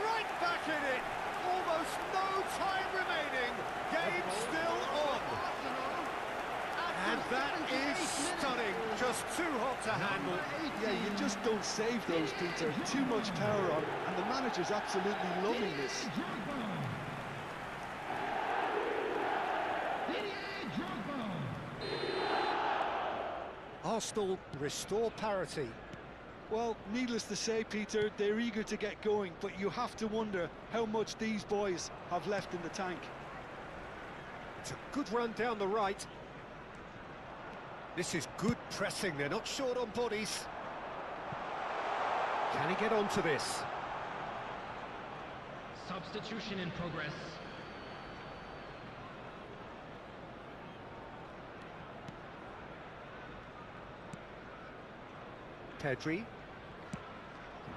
Right back in it! Almost no time remaining. Game still on. And that is stunning. Just too hot to handle. Yeah, you just don't save those, Peter. Too much power on, and the manager's absolutely loving this. Arsenal restore parity. Well, needless to say, Peter, they're eager to get going, but you have to wonder how much these boys have left in the tank. It's a good run down the right. This is good pressing. They're not short on bodies. Can he get onto this? Substitution in progress. Pedri.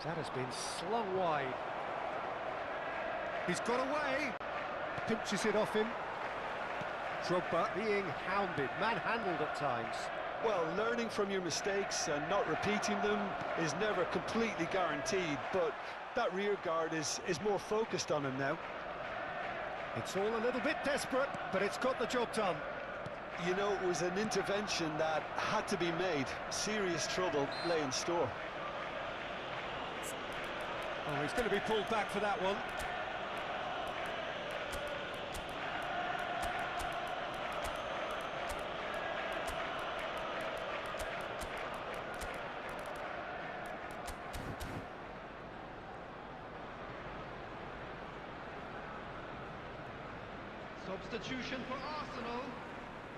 That has been slung wide. He's got away. Pinches it off him. Drogba being hounded, manhandled at times. Well, learning from your mistakes and not repeating them is never completely guaranteed, but that rear guard is more focused on him now. It's all a little bit desperate, but it's got the job done. You know, it was an intervention that had to be made. Serious trouble lay in store. Oh, he's going to be pulled back for that one. Substitution for Arsenal.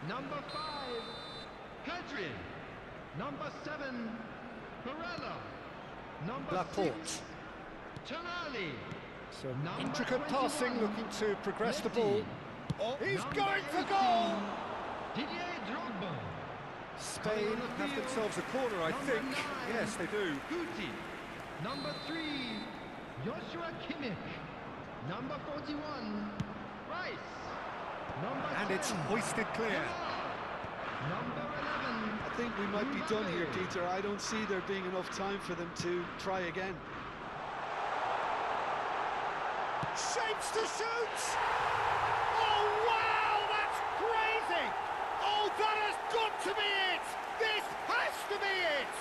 Number 5, Pedri. Number 7, Barella. Number Laporte. 6, Tonali. Some Number intricate 21, passing, looking to progress the ball. Mendy. Oh, he's Number going for 18, goal! Didier Drogba. Spain have themselves a corner, I think. Yes, they do. Guti. Number 3, Joshua Kimmich. Number 41, Rice. Number And 10, it's hoisted clear. Gerrard. Number 11. I think we might be done here, Peter. I don't see there being enough time for them to try again. Shapes to shoot! Oh, wow, that's crazy! Oh, that has got to be it! This has to be it!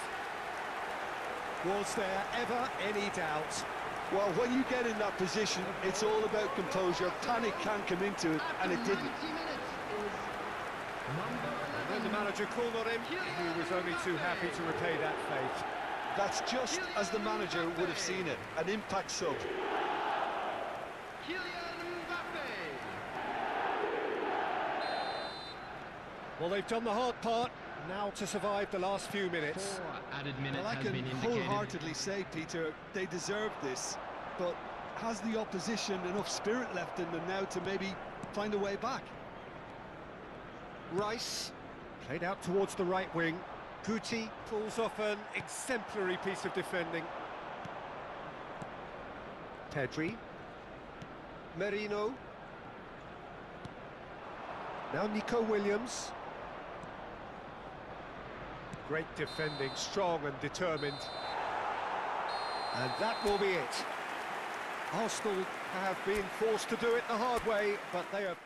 Was there ever any doubt? Well, when you get in that position, it's all about composure. Panic can't come into it, and it didn't. 90 minutes is number 11. When the manager called on him, he was only too happy to repay that faith. That's just as the manager would have seen it, an impact sub. Kylian Mbappe. Well, they've done the hard part, now to survive the last few minutes. 4 added minutes Well, I has can been indicated. wholeheartedly say, Peter, they deserve this, but has the opposition enough spirit left in them now to maybe find a way back? Rice, played out towards the right wing. Guti pulls off an exemplary piece of defending. Pedri. Merino. Now Nico Williams. Great defending, strong and determined. And that will be it. Arsenal have been forced to do it the hard way, but they have